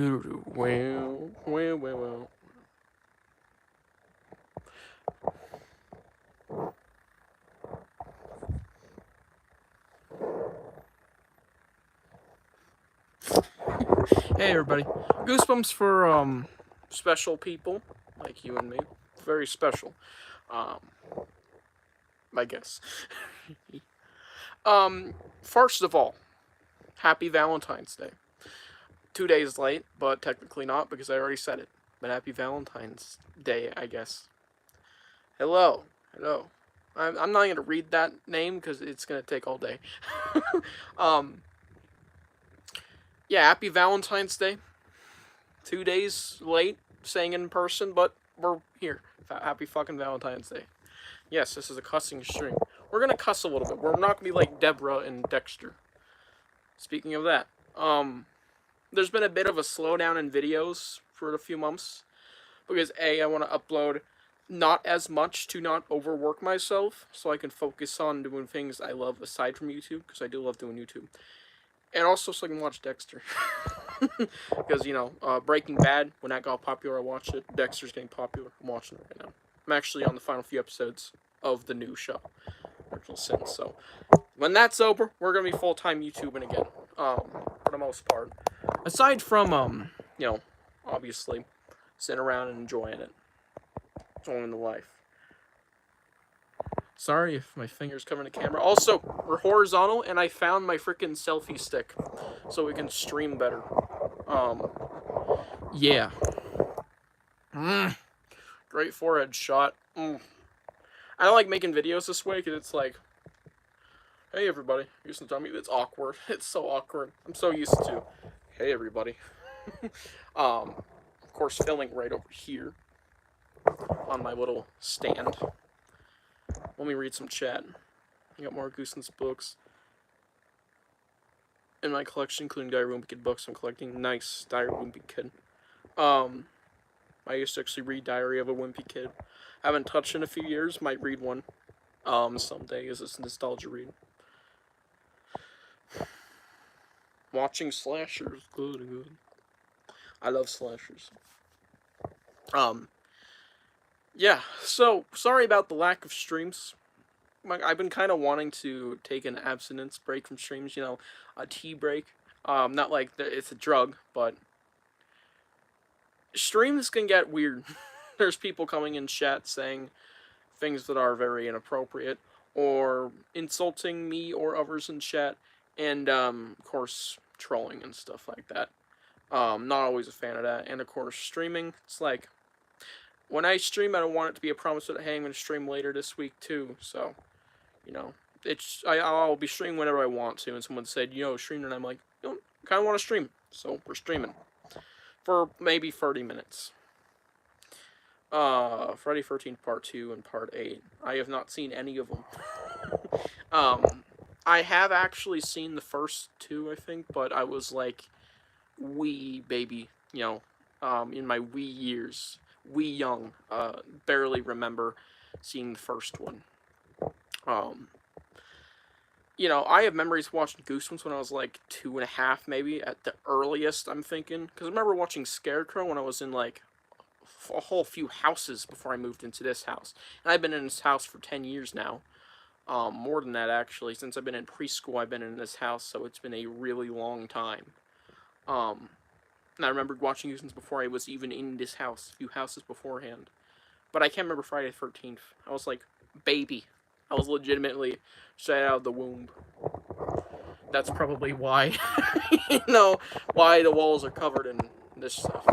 Well. Hey everybody, Goosebumps for special people like you and me. Very special, um, I guess. First of all, happy Valentine's Day. 2 days late, but technically not because I already said it. But happy Valentine's Day, I guess. Hello, hello. I'm not gonna read that name because it's gonna take all day. um, yeah, happy Valentine's Day. 2 days late, saying in person, but we're here. Happy fucking Valentine's Day. Yes, this is a cussing stream. We're gonna cuss a little bit. We're not gonna be like Deborah and Dexter. Speaking of that, there's been a bit of a slowdown in videos for a few months because I want to upload not as much to not overwork myself, so I can focus on doing things I love aside from YouTube, because I do love doing YouTube, and also so I can watch Dexter. Because, Breaking Bad, when that got popular, I watched it. Dexter's getting popular. I'm watching it right now. I'm actually on the final few episodes of the new show, Original Sin. So, when that's over, we're going to be full-time YouTubing again, for the most part. Aside from, obviously, sitting around and enjoying it. Enjoying the life. Sorry if my fingers cover the camera. Also, we're horizontal, and I found my freaking selfie stick, so we can stream better. Yeah. Great forehead shot. I don't like making videos this way, because it's like, hey everybody, here's some dummy. It's awkward. It's so awkward. I'm so used to, hey everybody. Of course, filming right over here on my little stand. Let me read some chat. I got more Goosebumps books in my collection, including Diary of a Wimpy Kid books I'm collecting. Nice, Diary of a Wimpy Kid. I used to actually read Diary of a Wimpy Kid. I haven't touched in a few years. Might read one someday as a nostalgia read. Watching slashers, good. I love slashers. Yeah, so sorry about the lack of streams. I've been kind of wanting to take an abstinence break from streams, a tea break. Not like it's a drug, but streams can get weird. There's people coming in chat saying things that are very inappropriate, or insulting me or others in chat, and, of course, trolling and stuff like that. Not always a fan of that, and of course, streaming, it's like, when I stream, I don't want it to be a promise that, hey, I'm going to stream later this week, too, so, I'll be streaming whenever I want to, and someone said, stream, and I'm like, I kind of want to stream, so we're streaming, for maybe 30 minutes. Friday 13th Part 2 and Part 8. I have not seen any of them. I have actually seen the first two, I think, but I was like, wee baby, in my wee years. Wee young. Barely remember seeing the first one. I have memories of watching Goosebumps when I was like 2.5, maybe, at the earliest, I'm thinking. Because I remember watching Scarecrow when I was in, like, a whole few houses before I moved into this house. And I've been in this house for 10 years now. More than that, actually. Since I've been in preschool, I've been in this house, so it's been a really long time. And I remembered watching Goosebumps before I was even in this house, a few houses beforehand. But I can't remember Friday the 13th. I was like, baby. I was legitimately straight out of the womb. That's probably why, why the walls are covered in this stuff.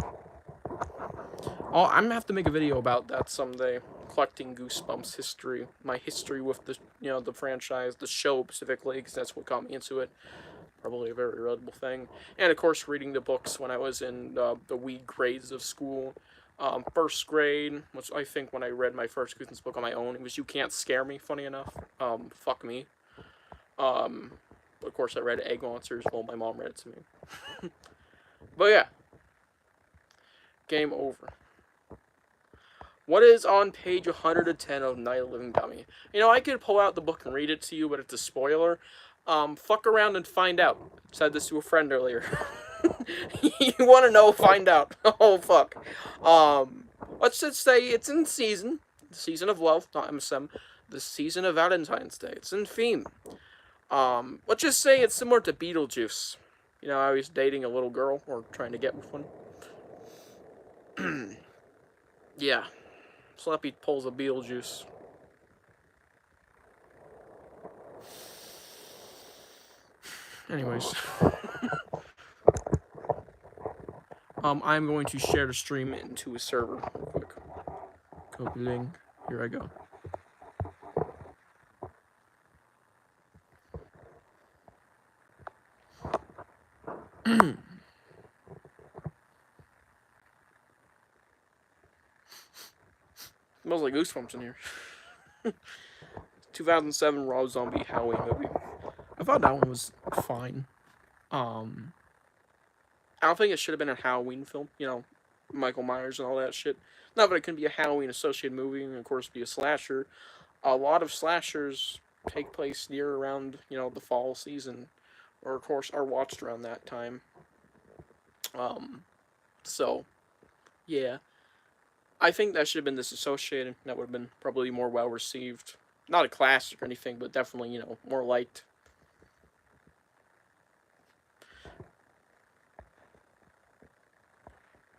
Oh, I'm gonna have to make a video about that someday. Collecting Goosebumps history, my history with the, the franchise, the show specifically, because that's what got me into it. Probably a very relatable thing. And of course, reading the books when I was in the wee grades of school. First grade, which I think when I read my first Goosebumps book on my own, it was You Can't Scare Me, funny enough. Fuck me. Of course, I read Egg Monsters. Well, my mom read it to me. But yeah. Game over. What is on page 110 of Night of the Living Dummy? I could pull out the book and read it to you, but it's a spoiler. Fuck around and find out. Said this to a friend earlier. You want to know? Find out. Oh fuck. Let's just say it's in season. The season of love, not MSM. The season of Valentine's Day. It's in theme. Let's just say it's similar to Beetlejuice. You know, how he's dating a little girl or trying to get with one. Yeah. Slappy pulls a Beetlejuice. Anyways. I'm going to share the stream into a server real quick. Copy link. Here I go. Smells like Goosebumps in here. 2007 Rob Zombie Halloween movie. I thought that one was fine. I don't think it should have been a Halloween film. You know, Michael Myers and all that shit. Not that it couldn't be a Halloween associated movie, and of course be a slasher. A lot of slashers take place near around, you know, the fall season, or of course are watched around that time. So yeah, I think that should have been disassociated. That would have been probably more well received. Not a classic or anything, but definitely, you know, more liked.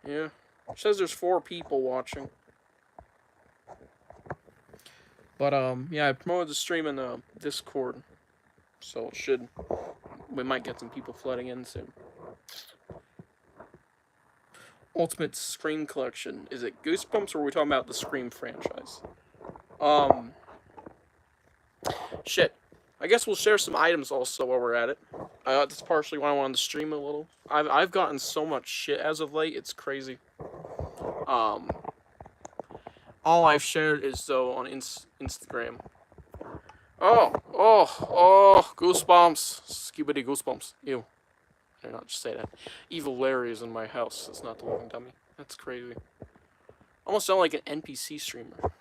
Yeah. It says there's 4 people watching. But, yeah, I promoted the stream in the Discord. So we might get some people flooding in soon. Ultimate Scream Collection. Is it Goosebumps, or are we talking about the Scream franchise? Shit. I guess we'll share some items also while we're at it. That's partially why I wanted to stream a little. I've gotten so much shit as of late, it's crazy. All I've shared is, though, on Instagram. Oh, Goosebumps. Skibidi Goosebumps. Ew. I did not just say that. Evil Larry is in my house. That's not the living dummy. That's crazy. Almost sound like an NPC streamer.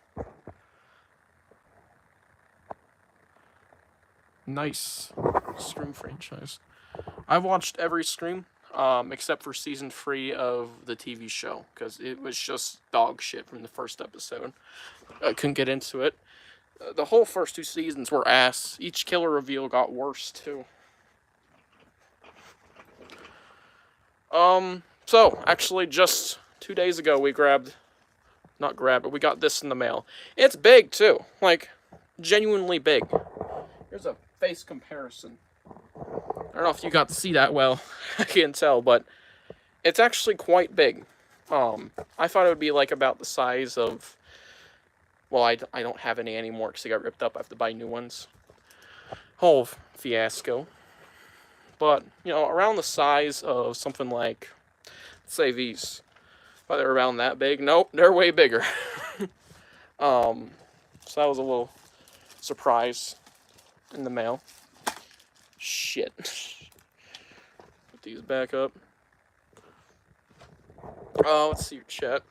Nice. Scream franchise. I've watched every Scream, except for season 3 of the TV show, because it was just dog shit from the first episode. I couldn't get into it. The whole first 2 seasons were ass. Each killer reveal got worse, too. So, actually, just 2 days ago, we but we got this in the mail. It's big, too. Like, genuinely big. Here's a face comparison. I don't know if you got to see that well. I can't tell, but it's actually quite big. I thought it would be, like, about the size of... Well, I don't have any anymore because they got ripped up. I have to buy new ones. Whole fiasco. But, you know, around the size of something like, let's say these. But they're around that big. Nope, they're way bigger. So that was a little surprise in the mail. Shit. Put these back up. Let's see your chat.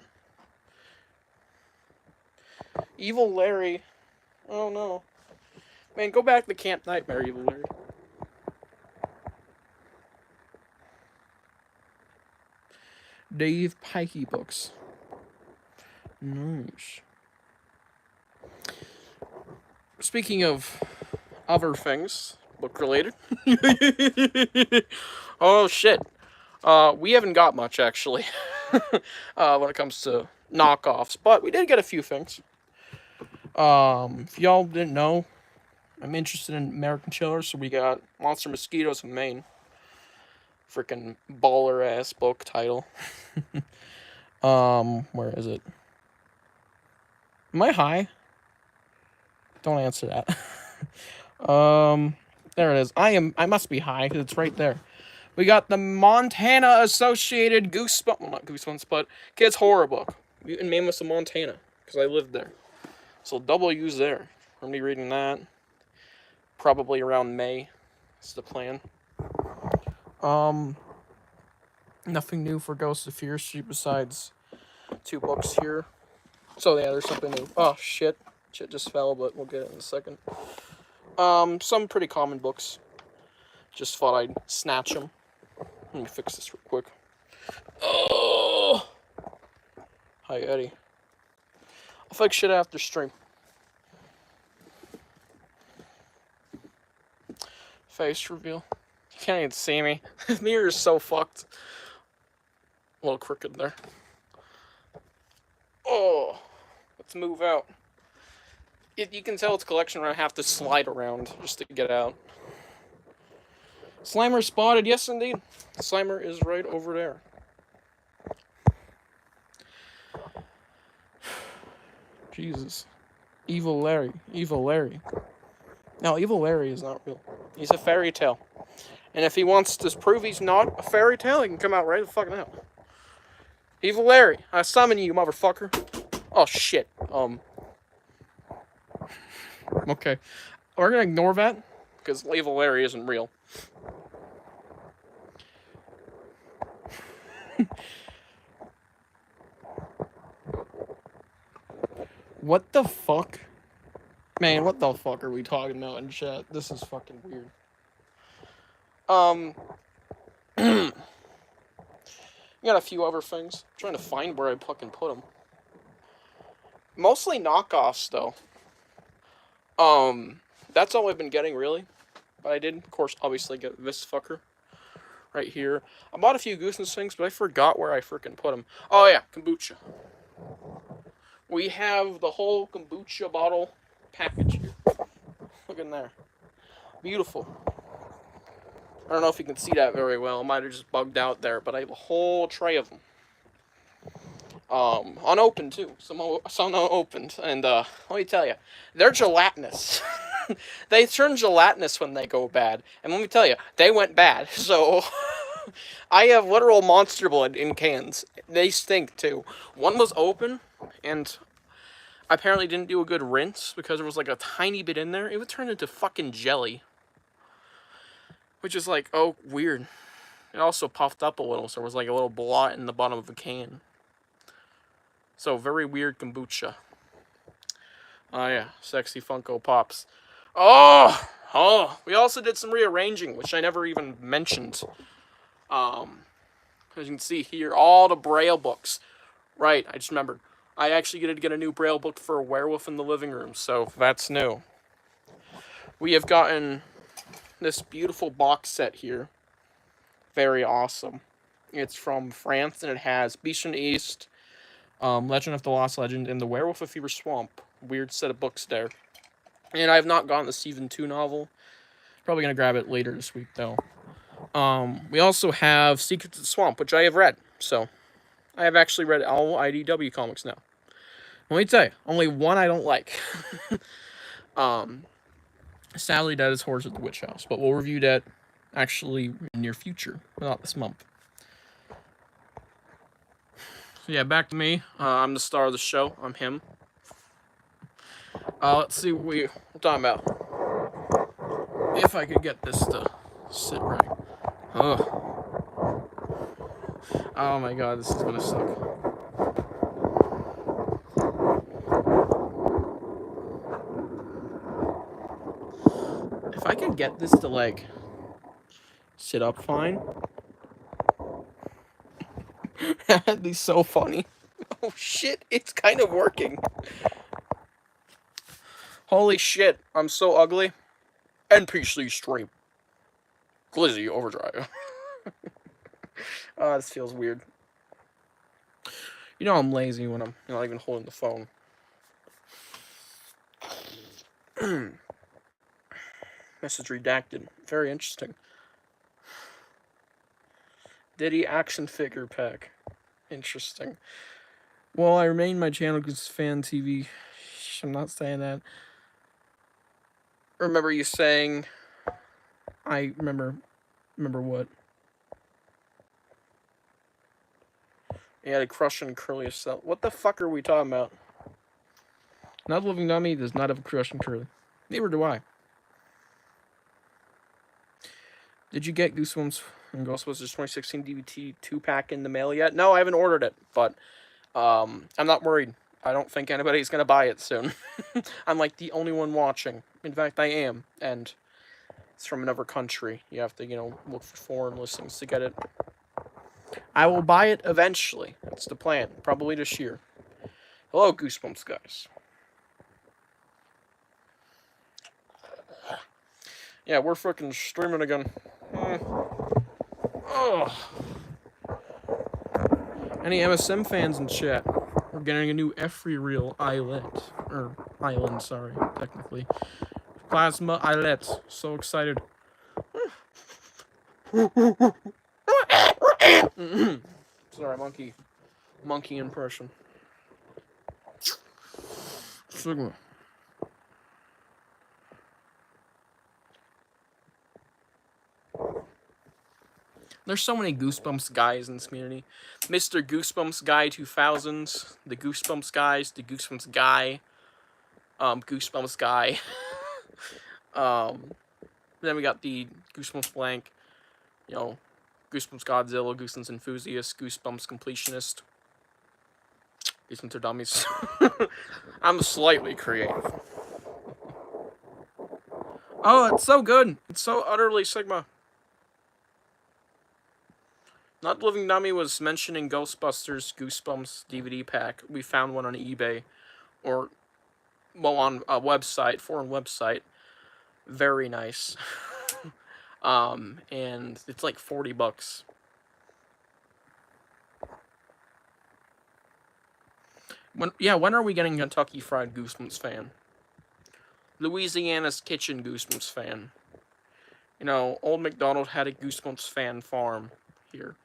Evil Larry. Oh no. Man, go back to Camp Nightmare, Evil Larry. Dave Pikey books. Nice. Speaking of other things, book related. Oh shit. We haven't got much actually when it comes to knockoffs, but we did get a few things. If y'all didn't know, I'm interested in American Chillers, so we got Monster Mosquitoes in Maine. Freaking baller ass book title. Where is it? Am I high? Don't answer that. There it is. I must be high because it's right there. We got the Montana Associated Goosebumps, well, not Goosebumps, but Kids Horror Book. In Mammoth, Montana, because I lived there. So double U's there. I'm gonna be reading that probably around May. That's the plan. Nothing new for Ghosts of Fear Street besides 2 books here. So yeah, there's something new. Oh shit. Shit just fell, but we'll get it in a second. Some pretty common books. Just thought I'd snatch them. Let me fix this real quick. Oh! Hi, Eddie. I'll fix shit after stream. Face reveal. You can't even see me. The mirror is so fucked. A little crooked there. Oh! Let's move out. You can tell it's collection where I have to slide around just to get out. Slimer spotted. Yes, indeed. Slimer is right over there. Jesus. Evil Larry. Evil Larry. No, Evil Larry is not real. He's a fairy tale. And if he wants to prove he's not a fairy tale, he can come out right the fucking out. Evil Larry, I summon you, motherfucker. Oh, shit. Okay. We're gonna ignore that, because Evil Larry isn't real. What the fuck? Man, what the fuck are we talking about in chat? This is fucking weird. Got a few other things. I'm trying to find where I fucking put them. Mostly knockoffs, though. That's all I've been getting, really. But I did, of course, obviously get this fucker. Right here. I bought a few Goosebumps things, but I forgot where I freaking put them. Oh, yeah, kombucha. We have the whole kombucha bottle package here. Look in there. Beautiful. I don't know if you can see that very well. I might have just bugged out there, but I have a whole tray of them. Unopened, too. Some unopened. And, let me tell you, they're gelatinous. They turn gelatinous when they go bad. And let me tell you, they went bad. So, I have literal monster blood in cans. They stink, too. One was open, and I apparently didn't do a good rinse, because there was, like, a tiny bit in there. It would turn into fucking jelly. Which is, like, oh, weird. It also puffed up a little, so there was, like, a little blot in the bottom of the can. So, very weird kombucha. Oh, yeah. Sexy Funko Pops. Oh! We also did some rearranging, which I never even mentioned. As you can see here, all the Braille books. Right, I just remembered. I actually get to get a new Braille book for a werewolf in the living room, so that's new. We have gotten this beautiful box set here. Very awesome. It's from France, and it has Beast from the East, Legend of the Lost Legend, and The Werewolf of Fever Swamp. Weird set of books there. And I have not gotten the Stephen 2 novel. Probably going to grab it later this week, though. We also have Secrets of the Swamp, which I have read. So, I have actually read all IDW comics now. Let me tell you, only one I don't like. Sadly, that is Horrors at the Witch House. But we'll review that actually in the near future. Not this month. So yeah, back to me. I'm the star of the show. I'm him. Let's see what we're talking about. If I could get this to sit right. Oh my god, this is gonna suck. If I could get this to, like, sit up fine. That'd be so funny. Oh shit, it's kind of working. Holy shit, I'm so ugly. NPC stream. Glizzy Overdrive. This feels weird. You know I'm lazy when I'm not even holding the phone. Message redacted. Very interesting. Diddy action figure pack. Interesting. Well, I remain my channel because fan TV. I'm not saying that. Remember you saying... I remember what? You had a crush on Curly yourself. What the fuck are we talking about? Not Living Dummy does not have a crush on Curly. Neither do I. Did you get Goosebumps and Ghostbusters 2016 DVD 2-pack in the mail yet? No, I haven't ordered it, but I'm not worried. I don't think anybody's going to buy it soon. I'm like the only one watching. In fact, I am, and It's from another country. You have to, look for foreign listings to get it. I will buy it eventually. That's the plan. Probably this year. Hello, Goosebumps guys. Yeah, we're freaking streaming again. Oh. Any MSM fans in chat? We're getting a new Efri Reel islet. Or island, sorry, technically. Plasma islet. So excited. Sorry, monkey impression. Sigma. There's so many Goosebumps guys in this community. Mr. Goosebumps Guy 2000s, the Goosebumps guys, the Goosebumps guy, Goosebumps guy. Then we got the Goosebumps blank, Goosebumps Godzilla, Goosebumps enthusiast, Goosebumps completionist, Goosebumps For Dummies. I'm slightly creative. Oh, it's so good. It's so utterly Sigma. Not Living Dummy was mentioning Ghostbusters Goosebumps DVD pack. We found one on eBay, on a website, foreign website. Very nice. And it's like $40. When are we getting Kentucky Fried Goosebumps fan? Louisiana's Kitchen Goosebumps fan. Old MacDonald had a Goosebumps fan farm here.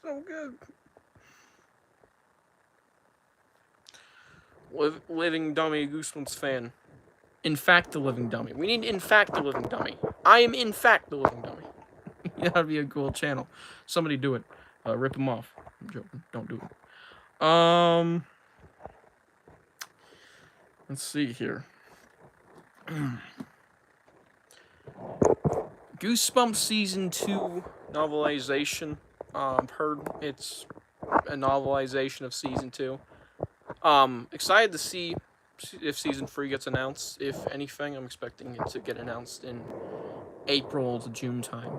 So good. Living Dummy Goosebumps fan. In fact, the Living Dummy. We need In fact the Living Dummy. I am in fact the Living Dummy. That'd be a cool channel. Somebody do it. Rip him off. I'm joking. Don't do it. Let's see here. Goosebumps Season 2 novelization. Heard it's a novelization of Season 2. Excited to see if Season 3 gets announced. If anything, I'm expecting it to get announced in April to June time.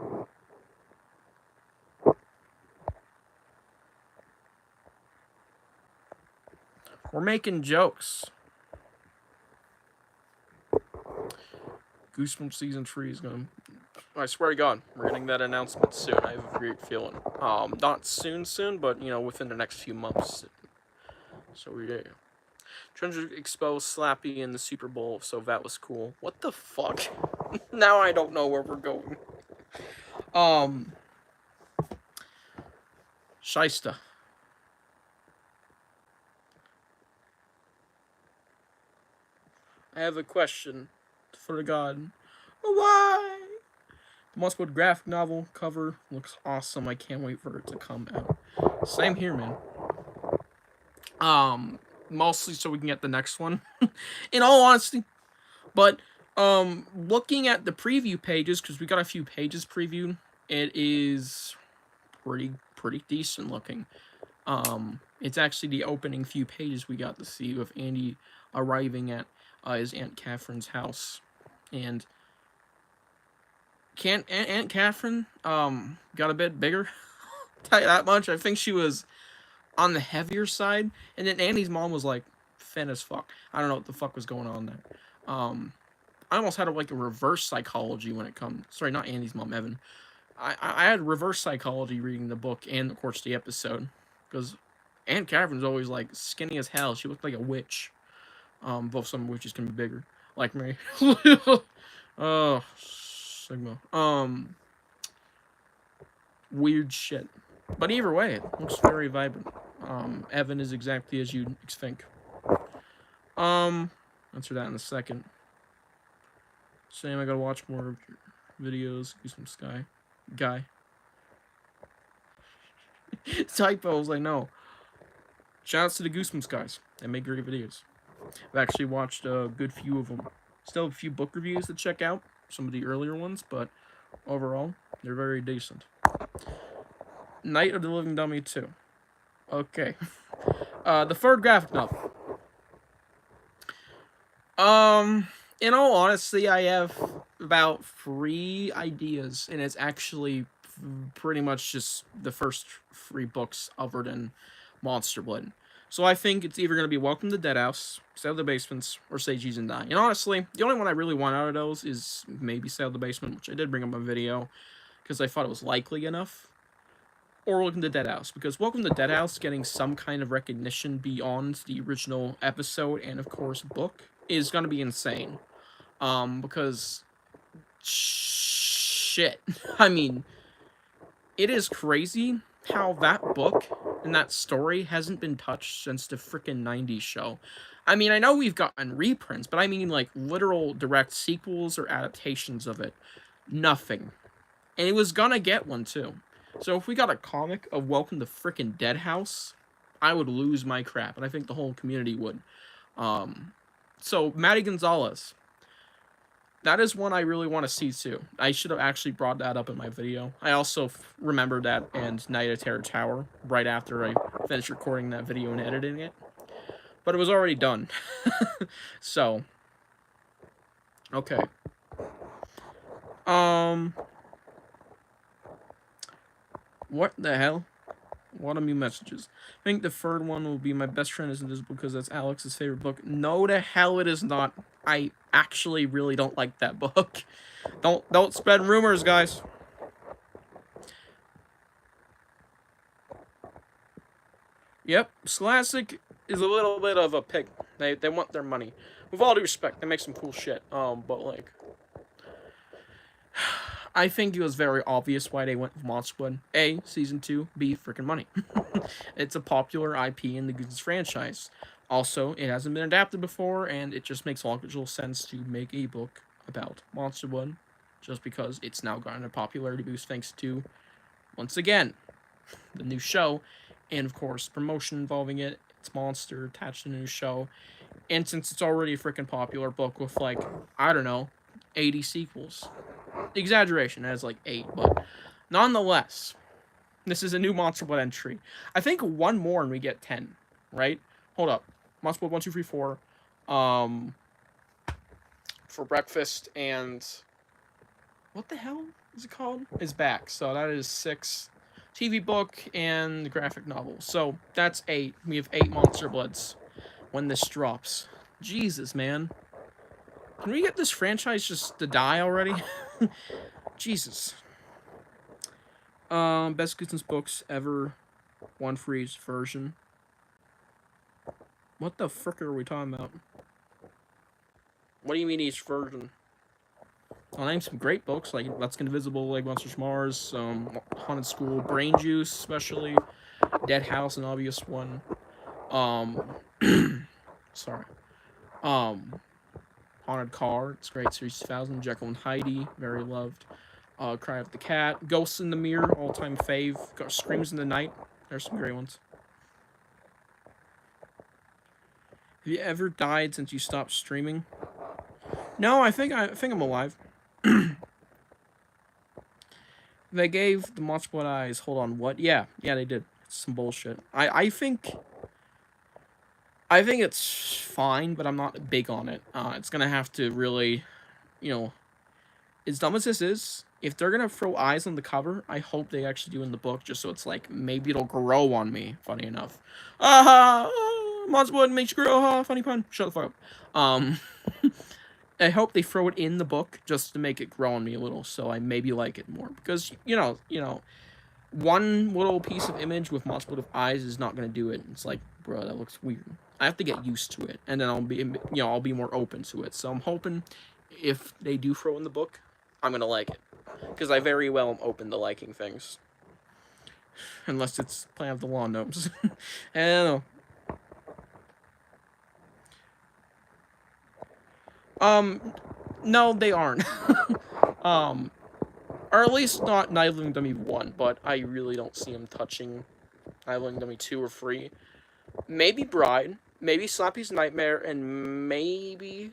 We're making jokes. Goosebumps Season 3 is going to... I swear to God, we're getting that announcement soon. I have a great feeling. Not soon, but, within the next few months. So we do. Trends exposed Slappy in the Super Bowl, so that was cool. What the fuck? Now I don't know where we're going. Shysta. I have a question for the god. Why? The Mosswood graphic novel cover looks awesome. I can't wait for it to come out. Same here, man. Mostly so we can get the next one. In all honesty. But, looking at the preview pages, because we got a few pages previewed, it is pretty decent looking. It's actually the opening few pages we got to see of Andy arriving at his Aunt Catherine's house. And Aunt Catherine got a bit bigger. Tell you that much. I think she was on the heavier side, and then Andy's mom was like thin as fuck. I don't know what the fuck was going on there. I almost had a reverse psychology when it comes. Sorry, not Andy's mom, Evan. I had reverse psychology reading the book and of course the episode, because Aunt Catherine's always like skinny as hell. She looked like a witch. Both some witches can be bigger, like me. Oh, Sigma. Weird shit. But either way, it looks very vibrant. Evan is exactly as you'd think. Answer that in a second. Sam, I gotta watch more of your videos. Goosebumps guy. Typos, I know. Shoutouts to the Goosebumps guys. They make great videos. I've actually watched a good few of them. Still have a few book reviews to check out. Some of the earlier ones, but overall, they're very decent. Night of the Living Dummy 2. Okay. The third graphic novel. In all honesty, I have about 3 ideas, and it's actually pretty much just the first 3 books other than Monster Blood. So I think it's either going to be Welcome to Deadhouse, Sale of the Basements, or Say Cheese and Die. And honestly, the only one I really want out of those is maybe Sale of the Basement, which I did bring up in my video because I thought it was likely enough, or Welcome to Deadhouse, because Welcome to Deadhouse getting some kind of recognition beyond the original episode and, of course, book is going to be insane. Because shit. I mean, it is crazy how that book and that story hasn't been touched since the frickin' 90s show. I mean, I know we've gotten reprints, but I mean, like, literal direct sequels or adaptations of it. Nothing. And it was gonna get one, too. So if we got a comic of Welcome to frickin' Deadhouse, I would lose my crap, and I think the whole community would. So, Maddie Gonzalez, that is one I really want to see too. I should have actually brought that up in my video. I also remembered that and Night of Terror Tower right after I finished recording that video and editing it. But it was already done. So, okay. What the hell? What are new messages? I think the third one will be My Best Friend is Invisible because that's Alex's favorite book. No, the hell it is not. I actually really don't like that book. Don't spread rumors, guys. Yep, Scholastic is a little bit of a pig. They want their money. With all due respect, they make some cool shit. But like, I think it was very obvious why they went with Monster Blood. A, season 2. B, freaking money. It's a popular IP in the Goosebumps franchise. Also, it hasn't been adapted before, and it just makes logical sense to make a book about Monster Blood, just because it's now gotten a popularity boost thanks to, once again, the new show, and of course, promotion involving it. It's Monster attached to the new show, and since it's already a freaking popular book with, like, I don't know, 80 sequels. Exaggeration, it has like 8, but nonetheless, this is a new Monster Blood entry. I think one more and we get 10, right? Hold up. Monster Blood 1, 2, 3, 4. For breakfast and what the hell is it called? Is back. So that is 6. TV book and the graphic novel. So that's 8. We have 8 Monster Bloods when this drops. Jesus, man. Can we get this franchise just to die already? Jesus. Best Goosebumps books ever. One for each version. What the frick are we talking about? What do you mean each version? I'll name some great books like Let's Get Invisible, Lake Monsters Mars, Haunted School, Brain Juice, especially Dead House, an obvious one. Sorry. Haunted Car, it's great. Series 2000, Jekyll and Heidi, very loved. Cry of the Cat, Ghosts in the Mirror, all-time fave. Screams in the Night, there's some great ones. Have you ever died since you stopped streaming? No, I think I'm alive. They gave the Monster Blood eyes. Hold on, what? Yeah, they did. It's some bullshit. I think it's fine, but I'm not big on it. It's gonna have to really, as dumb as this is, if they're gonna throw eyes on the cover, I hope they actually do in the book, just so it's like maybe it'll grow on me. Funny enough, Monster Blood makes you grow. Funny pun. Shut the fuck up. I hope they throw it in the book just to make it grow on me a little, so I maybe like it more. Because one little piece of image with Monster Blood of eyes is not gonna do it. It's like, bro, that looks weird. I have to get used to it, and then I'll be more open to it. So I'm hoping if they do throw in the book, I'm gonna like it, because I very well am open to liking things, unless it's Planet of the Lawn Gnomes. I don't know. No, they aren't. Or at least not Night of Living Dummy 1, but I really don't see him touching Night of Living Dummy 2 or 3. Maybe Bride, maybe Slappy's Nightmare, and maybe,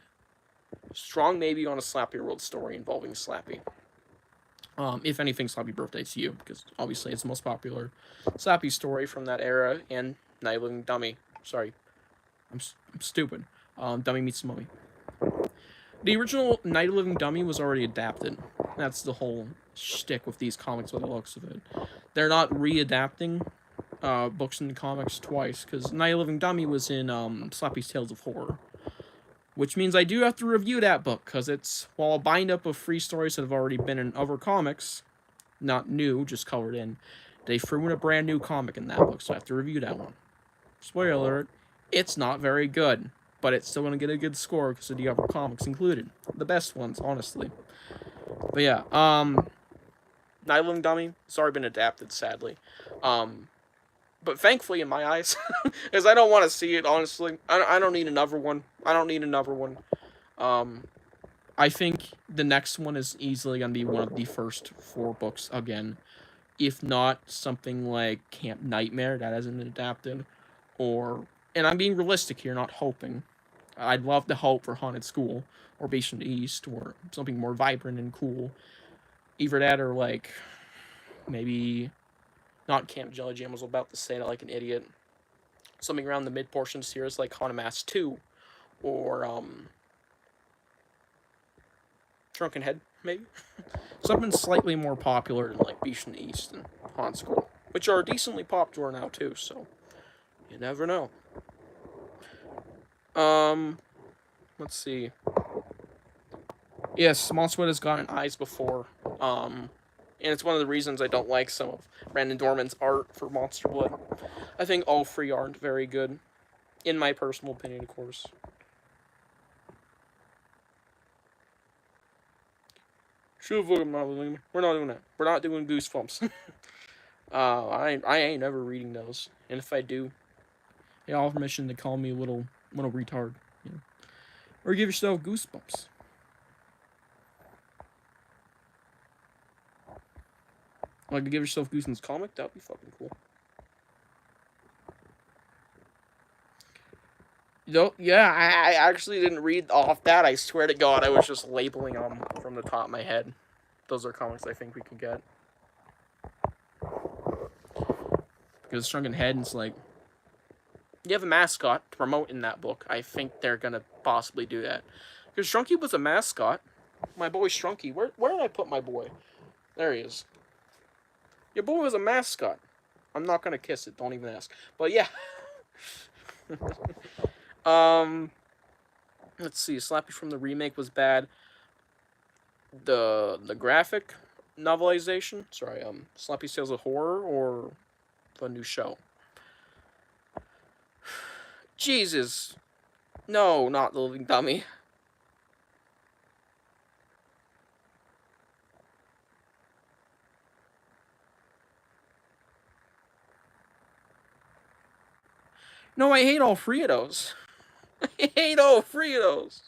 strong maybe on a Slappy World story involving Slappy. If anything, Slappy Birthday to You, because obviously it's the most popular Slappy story from that era, and Night of Living Dummy. Sorry, I'm stupid. Dummy Meets the Mummy. The original Night of the Living Dummy was already adapted. That's the whole shtick with these comics by the looks of it. They're not re-adapting books and comics twice, because Night of the Living Dummy was in Slappy's Tales of Horror. Which means I do have to review that book, because it's, well, a bind-up of free stories that have already been in other comics. Not new, just colored in. They threw in a brand new comic in that book, so I have to review that one. Spoiler alert, it's not very good, but it's still going to get a good score because of the other comics included. The best ones, honestly. But yeah, Night of the Living Dummy, it's already been adapted, sadly. But thankfully, in my eyes, because I don't want to see it, honestly. I don't need another one. I don't need another one. I think the next one is easily going to be one of the first 4 books again. If not something like Camp Nightmare, that hasn't been adapted. Or, and I'm being realistic here, not hoping. I'd love to hope for Haunted School, or Beast from the East, or something more vibrant and cool. Either that or, like, maybe not Camp Jelly Jam, I was about to say that like an idiot. Something around the mid-portion series like Haunted Mask 2, or, Drunken Head, maybe? Something slightly more popular than, like, Beast from the East and Haunted School, which are decently popular now, too, so you never know. Let's see. Yes, Monster has gotten eyes before, and it's one of the reasons I don't like some of Brandon Dorman's art for Monster Blood. I think all 3 aren't very good, in my personal opinion, of course. We're not doing that. We're not doing Goosebumps. I ain't never reading those, and if I do, they all have permission to call me a little retard, you know? Or give yourself goosebumps. Like to give yourself Goosebumps comic, that'd be fucking cool. No, yeah, I actually didn't read off that. I swear to God, I was just labeling them from the top of my head. Those are comics I think we could get. Because Shrunken Head, it's like, you have a mascot to promote in that book. I think they're gonna possibly do that. Because Shrunky was a mascot. My boy Shrunky. Where did I put my boy? There he is. Your boy was a mascot. I'm not gonna kiss it. Don't even ask. But yeah. Let's see. Slappy from the remake was bad. The graphic novelization. Sorry. Slappy Tales of Horror or the new show. Jesus. No, not the Living Dummy. No, I hate all 3 of those. I hate all 3 of those.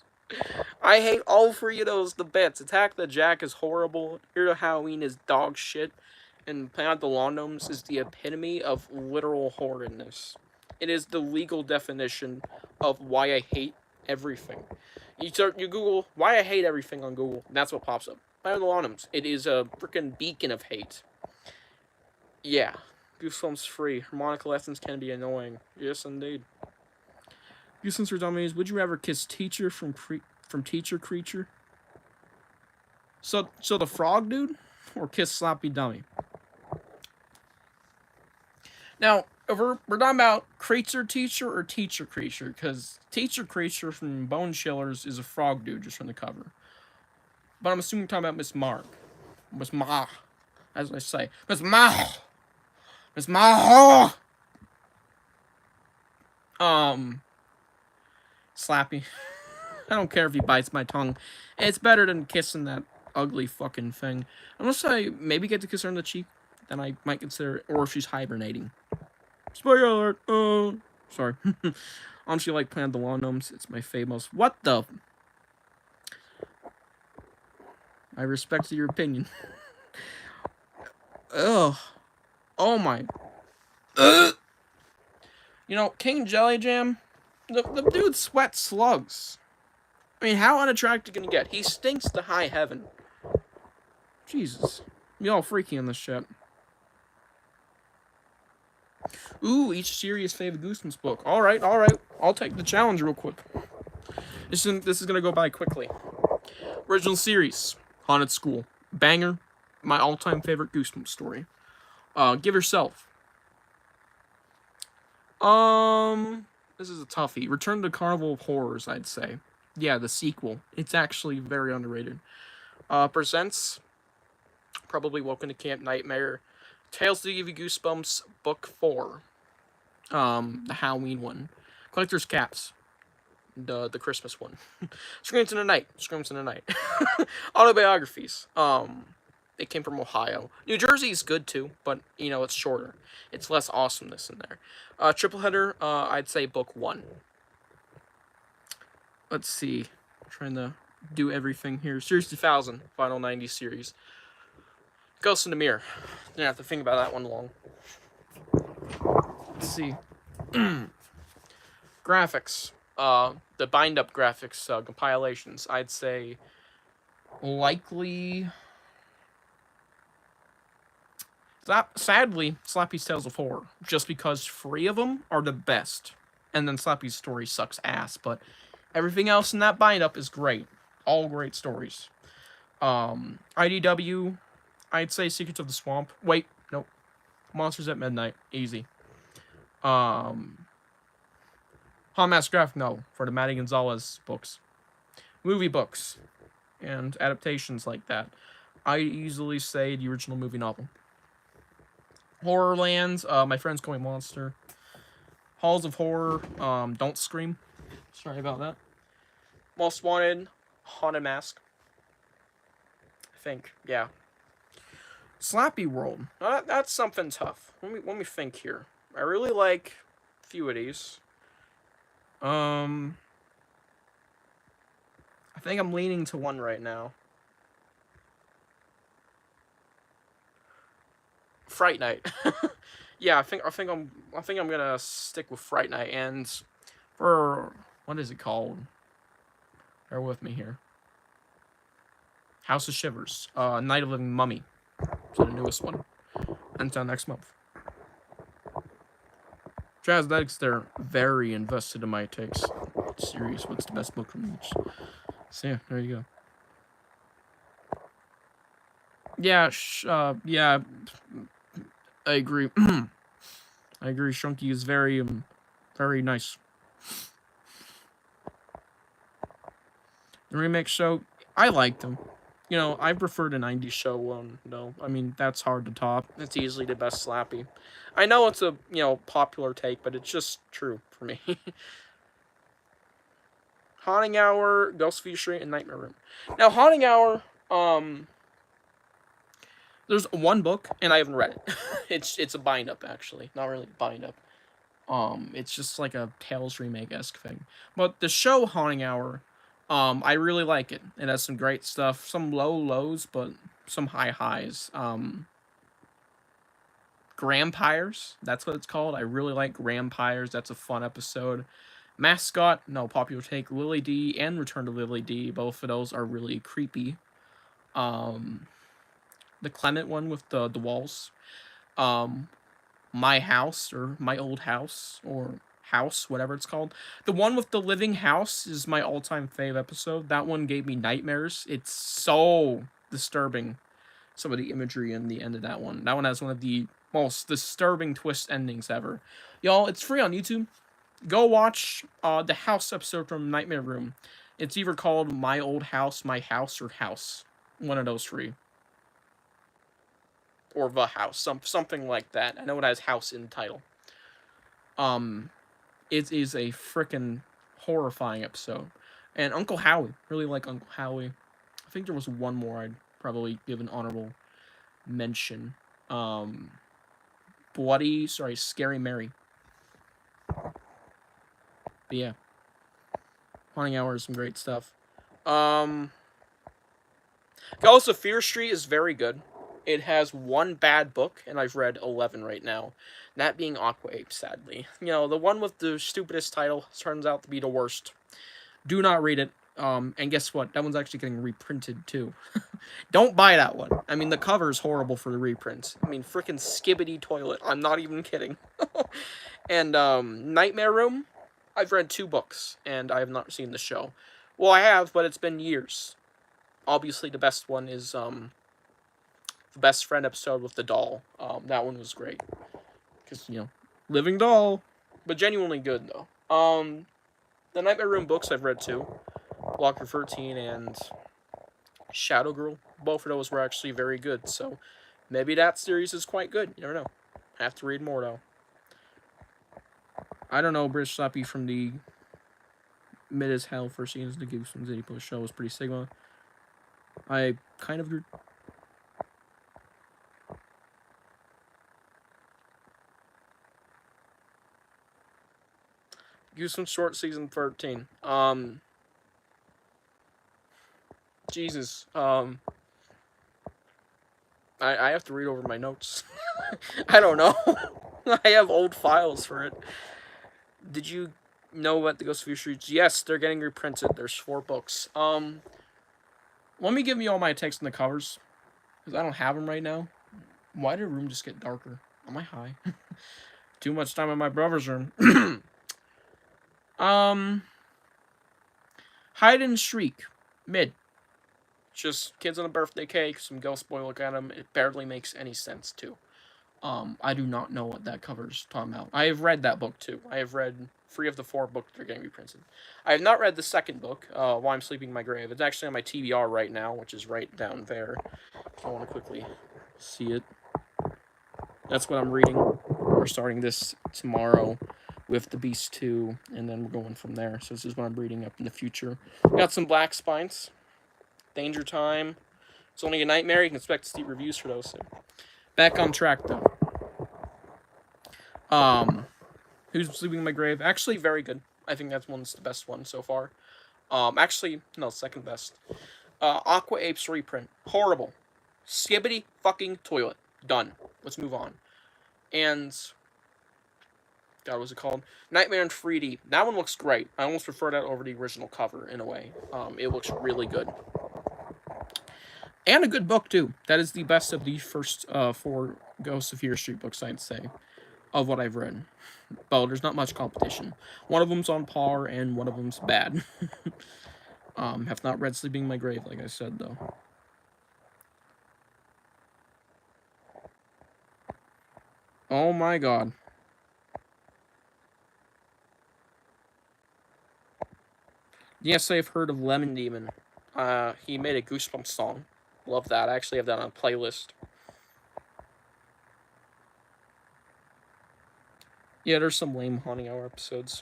I hate all 3 of those the bits. Attack the Jack is horrible. Here to Halloween is dog shit. And Planet of the Lawn Gnomes is the epitome of literal horridness. It is the legal definition of why I hate everything. You Google why I hate everything on Google, and that's what pops up. Planet of the Lawn Gnomes. It is a freaking beacon of hate. Yeah. Goosebumps free. Harmonica lessons can be annoying. Yes, indeed. Goosebumps for Dummies. Would you rather kiss Teacher from Teacher Creature? So the frog dude, or kiss Slappy Dummy? Now, if we're talking about Creature Teacher or Teacher Creature, because Teacher Creature from Bone Chillers is a frog dude just from the cover. But I'm assuming we're talking about Miss Mark. Miss Ma, as I say. Miss Ma! Miss Ma! Slappy. I don't care if he bites my tongue. It's better than kissing that ugly fucking thing. Unless I maybe get to kiss her on the cheek, then I might consider it. Or if she's hibernating. Spoiler alert! Sorry. Honestly, like Planet of the Lawn Gnomes. It's my famous. What the? I respect your opinion. Ugh. Oh my. Ugh. You know, King Jelly Jam, the dude sweats slugs. I mean, how unattractive can you get? He stinks to high heaven. Jesus. We all freaky on this shit. Ooh, each serious favorite Goosebumps book. Alright. I'll take the challenge real quick. This is gonna go by quickly. Original series, Haunted School. Banger. My all-time favorite Goosebumps story. Give yourself. This is a toughie. Return to Carnival of Horrors, I'd say. Yeah, the sequel. It's actually very underrated. Presents, probably Welcome to Camp Nightmare. Tales to Give You Goosebumps, Book 4. The Halloween one. Collector's Caps. The Christmas one. Screams in the Night. Screams in the Night. Autobiographies. It came from Ohio. New Jersey is good too, but it's shorter. It's less awesomeness in there. Triple header. I'd say book 1. Let's see. I'm trying to do everything here. Series 2000, Final 90 series. Ghost in the Mirror. Didn't have to think about that one long. Let's see. Graphics. The bind-up graphics compilations. I'd say likely. Sadly, Slappy's Tales of Horror, just because 3 of them are the best, and then Slappy's story sucks ass, but everything else in that bind-up is great. All great stories. IDW, I'd say Secrets of the Swamp. Wait, nope. Monsters at Midnight, easy. Haunted Mass Graphic Novel for the Maddie Gonzalez books. Movie books and adaptations like that. I easily say the original movie novel. Horrorlands, My Friend's Going Monster. Halls of Horror, Don't Scream. Sorry about that. Most Wanted, Haunted Mask. I think, yeah. Slappy World. That's something tough. Let me think here. I really like a few of these. I think I'm leaning to one right now. Fright Night. Yeah, I think I'm gonna stick with Fright Night, and for what is it called? Bear with me here. House of Shivers. Night of Living Mummy. So the newest one. Until next month. Jazzdex, they're very invested in my takes. Serious, what's the best book from each? So yeah, there you go. Yeah, yeah, I agree. I agree. Shunky is very nice. The remake show, I liked them. I prefer the 90s show one, though. I mean, that's hard to top. It's easily the best Slappy. I know it's a, popular take, but it's just true for me. Haunting Hour, Ghost Feature, and Nightmare Room. Now, Haunting Hour, there's one book, and I haven't read it. It's a bind-up, actually. Not really a bind-up. It's just like a Tales remake-esque thing. But the show Haunting Hour, I really like it. It has some great stuff. Some low lows, but some high highs. Grampires, that's what it's called. I really like Grampires. That's a fun episode. Mascot, no, popular take. Lily D and Return to Lily D. Both of those are really creepy. The Clement one with the walls. My House, or My Old House, or House, whatever it's called. The one with the living house is my all-time fave episode. That one gave me nightmares. It's so disturbing. Some of the imagery in the end of that one. That one has one of the most disturbing twist endings ever. Y'all, it's free on YouTube. Go watch the House episode from Nightmare Room. It's either called My Old House, My House, or House. One of those 3. Or The House. Something like that. I know it has House in the title. It is a freaking horrifying episode. And Uncle Howie. Really like Uncle Howie. I think there was one more I'd probably give an honorable mention. Scary Mary. But yeah. Haunting Hour is some great stuff. Ghosts of Fear Street is very good. It has one bad book, and I've read 11 right now. That being Aqua Ape, sadly. The one with the stupidest title turns out to be the worst. Do not read it. And guess what? That one's actually getting reprinted, too. Don't buy that one. I mean, the cover is horrible for the reprints. I mean, freaking Skibbity Toilet. I'm not even kidding. And, Nightmare Room, I've read 2 books, and I have not seen the show. Well, I have, but it's been years. Obviously, the best one is the best friend episode with the doll. That one was great because living doll, but genuinely good though. The Nightmare Room books I've read too, Blocker 13 and Shadow Girl. Both of those were actually very good. So maybe that series is quite good. You never know. I have to read more though. I don't know. British Slappy from the mid as hell first season of the Goosebumps City Post show was pretty Sigma. I kind of agree. Goosebumps short season 13. Jesus. I have to read over my notes. I don't know. I have old files for it. Did you know what the Ghost of Future Streets? Yes, they're getting reprinted. There's 4 books. Let me give you all my text on the covers, because I don't have them right now. Why did the room just get darker? Am I high? Too much time in my brother's room. Hide and Shriek. Mid. Just kids on a birthday cake, some ghost boy look at them. It barely makes any sense, too. I do not know what that cover's talking about. I have read that book, too. I have read 3 of the 4 books that are getting reprinted. I have not read the second book, While I'm Sleeping in My Grave. It's actually on my TBR right now, which is right down there. If I want to quickly see it. That's what I'm reading. We're starting this tomorrow with The Beast 2, and then we're going from there. So this is what I'm reading up in the future. Got some Black Spines. Danger Time. It's Only a Nightmare. You can expect to see reviews for those soon. Back on track, though. Who's Sleeping in My Grave? Actually, very good. I think that one's the best one so far. Actually, no, second best. Aqua Apes reprint. Horrible. Skibbity fucking toilet. Done. Let's move on. And God, what was it called? Nightmare in 3D. That one looks great. I almost prefer that over the original cover in a way. It looks really good. And a good book, too. That is the best of the first 4 Ghosts of Fear Street books, I'd say, of what I've read. But there's not much competition. One of them's on par, and one of them's bad. Have not read Sleeping in My Grave, like I said, though. Oh my god. Yes, I've heard of Lemon Demon. He made a Goosebumps song. Love that. I actually have that on a playlist. Yeah, there's some lame Haunting Hour episodes.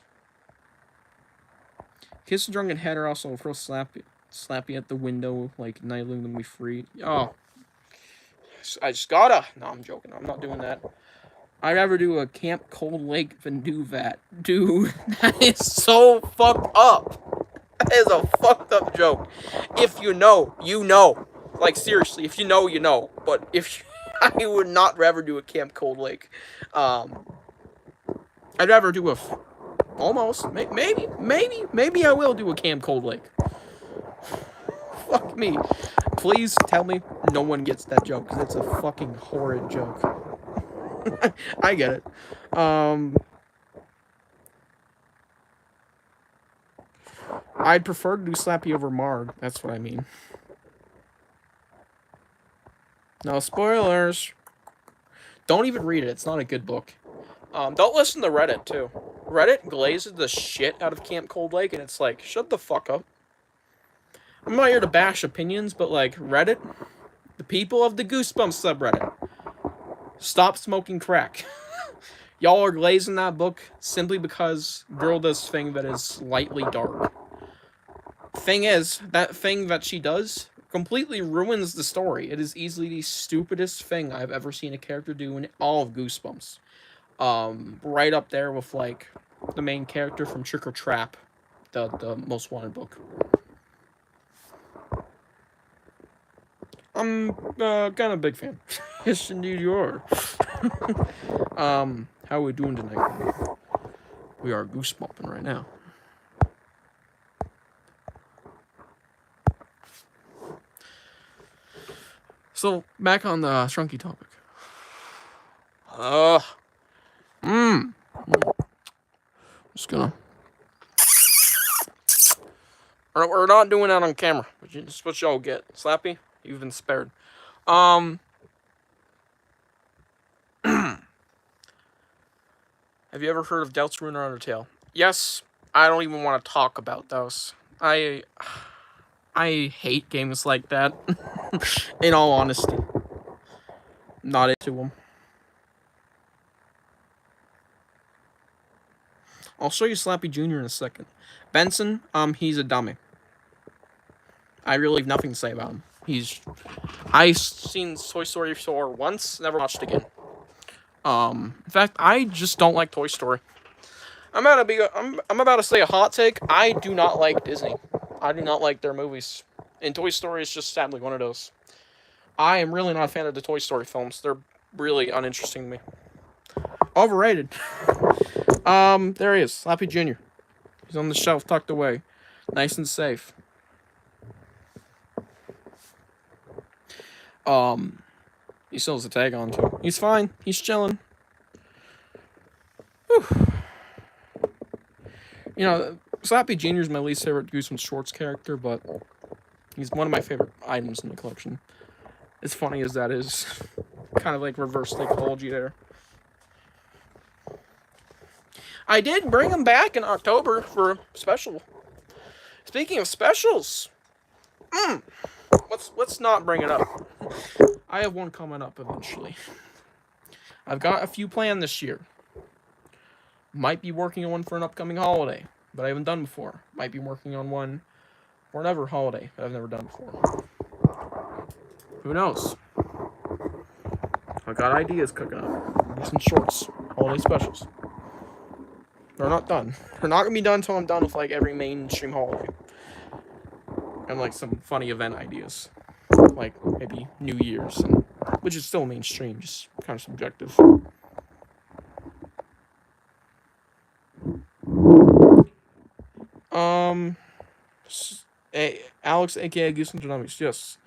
Kiss the Drunken Head are also real slappy at the window, like nightling them we free. Oh. I just gotta. No, I'm joking. I'm not doing that. I'd rather do a Camp Cold Lake than do that. Dude, that is so fucked up. That is a fucked up joke. If you know, you know. Like, seriously, if you know, you know. But if I would not rather do a Camp Cold Lake. I'd rather do a... Almost. Maybe I will do a Camp Cold Lake. Fuck me. Please tell me no one gets that joke, because it's a fucking horrid joke. I get it. I'd prefer to do Slappy over Marg. That's what I mean. No spoilers. Don't even read it. It's not a good book. Don't listen to Reddit, too. Reddit glazes the shit out of Camp Cold Lake, and it's like, shut the fuck up. I'm not here to bash opinions, but, like, Reddit, the people of the Goosebumps subreddit, stop smoking crack. Y'all are glazing that book simply because girl does thing that is slightly dark. Thing is, that thing that she does completely ruins the story. It is easily the stupidest thing I've ever seen a character do in all of Goosebumps. Right up there with, like, the main character from Trick or Trap, the Most Wanted book. I'm kind of a big fan. Yes, indeed you are. How are we doing tonight? We are goosebumping right now. So, back on the Shrunky topic. Just gonna... We're not doing that on camera. That's what y'all get. Slappy, you've been spared. Um, have you ever heard of Deltarune or Undertale? Yes. I don't even want to talk about those. I I hate games like that. In all honesty, not into them. I'll show you Slappy Jr. in a second. Benson, he's a dummy. I really have nothing to say about him. I seen Toy Story 4 once, never watched again. In fact, I just don't like Toy Story. I'm about to say a hot take. I do not like Disney. I do not like their movies. And Toy Story is just sadly one of those. I am really not a fan of the Toy Story films. They're really uninteresting to me. Overrated. There he is, Slappy Jr. He's on the shelf, tucked away, nice and safe. He still has a tag on too. He's fine. He's chilling. Whew. You know, Slappy Jr. is my least favorite Goosebumps Shorts character, but he's one of my favorite items in the collection. As funny as that is, kind of like reverse psychology there. I did bring him back in October for a special. Speaking of specials, let's not bring it up. I have one coming up eventually. I've got a few planned this year. Might be working on one for an upcoming holiday, but I haven't done before. Might be working on one for another holiday that I've never done before. Who knows? I've got ideas cooking up. Do some shorts, holiday specials. They're not done. They're not gonna be done until I'm done with like every mainstream holiday. And like some funny event ideas. Like maybe New Year's, which is still mainstream, just kind of subjective. Alex, aka Goosebumps For Dummies, yes.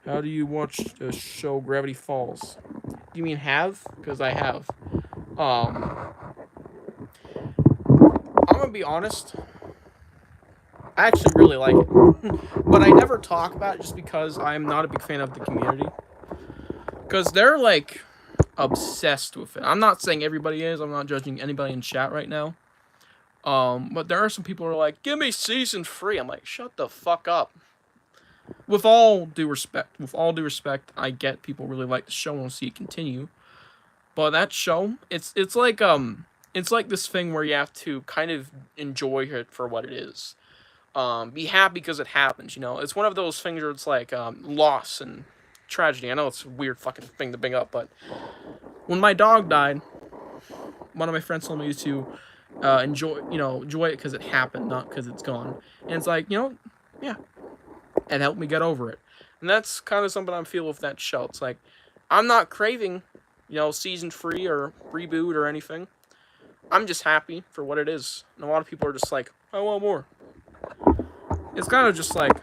How do you watch the show Gravity Falls? Do you mean have? Because I have. I'm gonna be honest. I actually really like it, but I never talk about it just because I'm not a big fan of the community. Because they're like obsessed with it. I'm not saying everybody is. I'm not judging anybody in chat right now. But there are some people who are like, "Give me season 3." I'm like, "Shut the fuck up." With all due respect, I get people really like the show and want to see it continue. But that show, it's like this thing where you have to kind of enjoy it for what it is. Be happy because it happens. You know, it's one of those things where it's like loss and tragedy. I know it's a weird fucking thing to bring up, but when my dog died, one of my friends told me to enjoy it because it happened, not because it's gone. And it's like, yeah, it helped me get over it. And that's kind of something I feel with that show. It's like, I'm not craving, season 3 or reboot or anything. I'm just happy for what it is. And a lot of people are just like, I want more. It's kind of just like,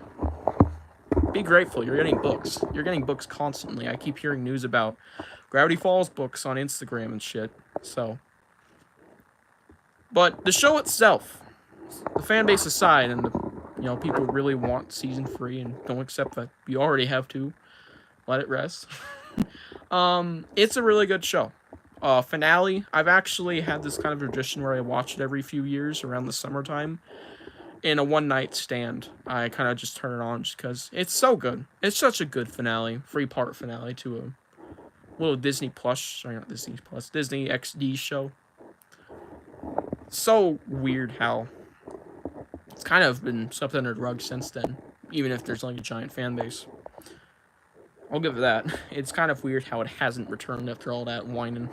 be grateful. You're getting books. You're getting books constantly. I keep hearing news about Gravity Falls books on Instagram and shit. So, but the show itself, the fan base aside, and the people really want season 3 and don't accept that you already have to let it rest. It's a really good show. Finale, I've actually had this kind of tradition where I watch it every few years around the summertime. In a one-night stand, I kind of just turn it on just because it's so good. It's such a good finale, 3-part finale to a little Disney XD show. So weird how it's kind of been swept under the rug since then, even if there's like a giant fan base. I'll give it that. It's kind of weird how it hasn't returned after all that whining.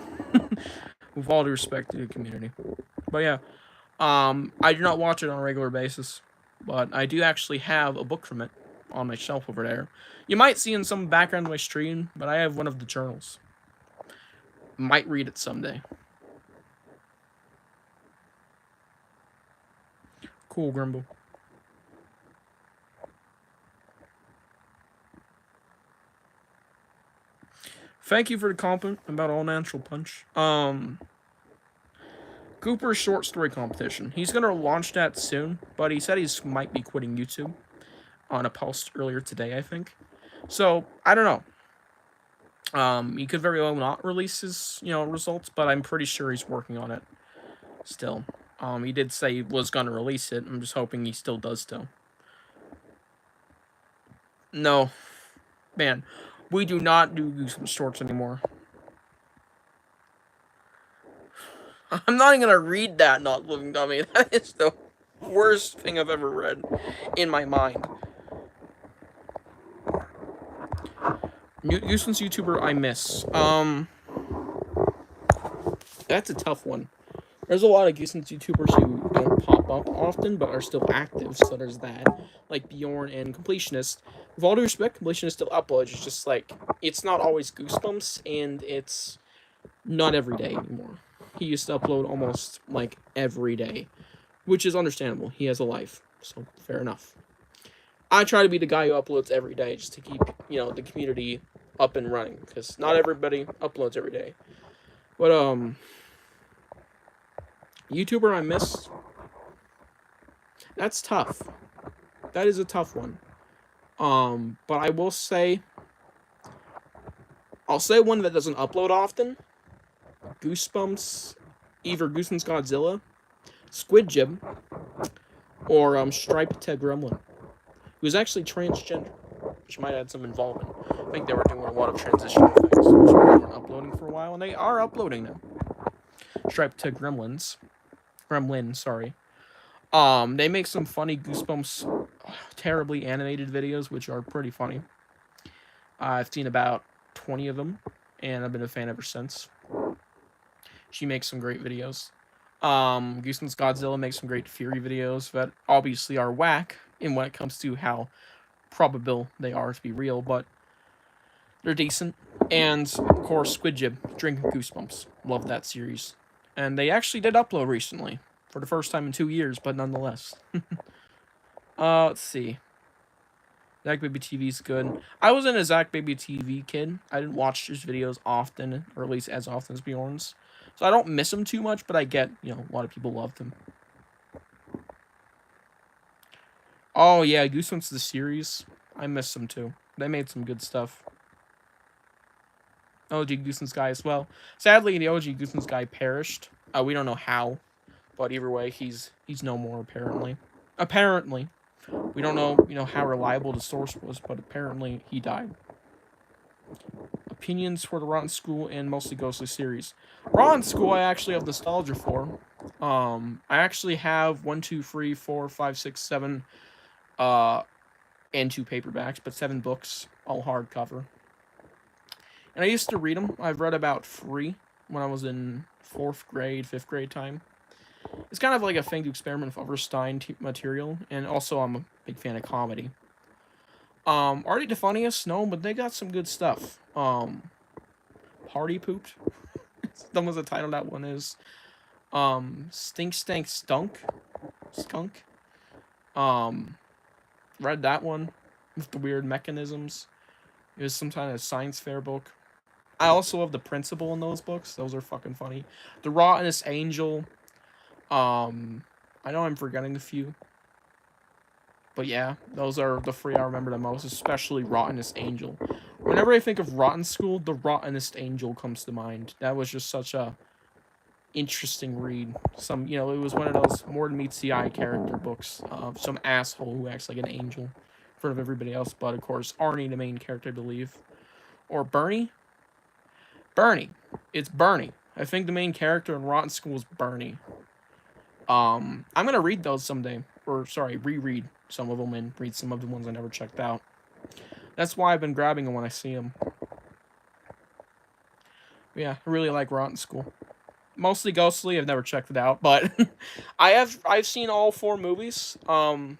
With all due respect to the community. But yeah. I do not watch it on a regular basis, but I do actually have a book from it on my shelf over there. You might see in some background of my stream, but I have one of the journals. Might read it someday. Cool, Grimble. Thank you for the compliment about All Natural Punch. Goosebumps Cooper's short story competition. He's gonna launch that soon, but he said he's might be quitting YouTube on a post earlier today, I think. So I don't know. He could very well not release his, results, but I'm pretty sure he's working on it still. He did say he was gonna release it. I'm just hoping he still does still. No, man, we do not do Goosebumps shorts anymore. I'm not even gonna read that, Not Living Dummy. That is the worst thing I've ever read in my mind. Goosebumps YouTuber I miss. That's a tough one. There's a lot of Goosebumps YouTubers who don't pop up often, but are still active, so there's that. Like Bjorn and Completionist. With all due respect, Completionist still uploads. It's just like, it's not always Goosebumps, and it's not every day anymore. He used to upload almost, like, every day, which is understandable. He has a life, so fair enough. I try to be the guy who uploads every day just to keep, the community up and running, because not everybody uploads every day. But, YouTuber I miss? That's tough. That is a tough one. But I will say, I'll say one that doesn't upload often. Goosebumps, either Goosebumps Godzilla, Squid Jib, or Striped Ted Gremlin, who's actually transgender, which might add some involvement. I think they were doing a lot of transitional things, which they weren't uploading for a while, and they are uploading now. Striped Ted Gremlin, sorry. They make some funny Goosebumps, terribly animated videos, which are pretty funny. I've seen about 20 of them, and I've been a fan ever since. She makes some great videos. Goosebumps Godzilla makes some great Fury videos that obviously are whack in when it comes to how probable they are to be real, but they're decent. And, of course, Squid Jib, Drinking Goosebumps. Love that series. And they actually did upload recently, for the first time in 2 years, but nonetheless. Let's see. Zach Baby TV's good. I wasn't a Zach Baby TV kid. I didn't watch his videos often, or at least as often as Bjorn's. So I don't miss him too much, but I get, a lot of people loved him. Oh, yeah, Goosebumps the series. I miss them, too. They made some good stuff. OG Goosebumps guy as well. Sadly, the OG Goosebumps guy perished. We don't know how, but either way, he's no more, apparently. Apparently. We don't know, how reliable the source was, but apparently he died. Opinions for the Rotten School and Mostly Ghostly series. Rotten School I actually have nostalgia for. I actually have 1, 2, 3, 4, 5, 6, 7, and 2 paperbacks, but 7 books, all hardcover. And I used to read them. I've read about 3 when I was in 4th grade, 5th grade time. It's kind of like a thing to experiment with other Stein material, and also I'm a big fan of comedy. Are they the funniest? No, but they got some good stuff. Party Pooped. That was the title that one is. Stink Stank Skunk. Read that one with the weird mechanisms. It was some kind of science fair book. I also love the principal in those books. Those are fucking funny. The Rottenest Angel. I know I'm forgetting a few. But yeah, those are the 3 I remember the most, especially Rottenest Angel. Whenever I think of Rotten School, the Rottenest Angel comes to mind. That was just such a interesting read. It was one of those more than meets the eye character books of some asshole who acts like an angel in front of everybody else, but of course, Arnie, the main character, I believe. Or Bernie? Bernie. It's Bernie. I think the main character in Rotten School is Bernie. I'm gonna read those someday. Reread some of them and read some of the ones I never checked out. That's why I've been grabbing them when I see them. Yeah, I really like Rotten School. Mostly Ghostly, I've never checked it out, but I've seen all 4 movies. I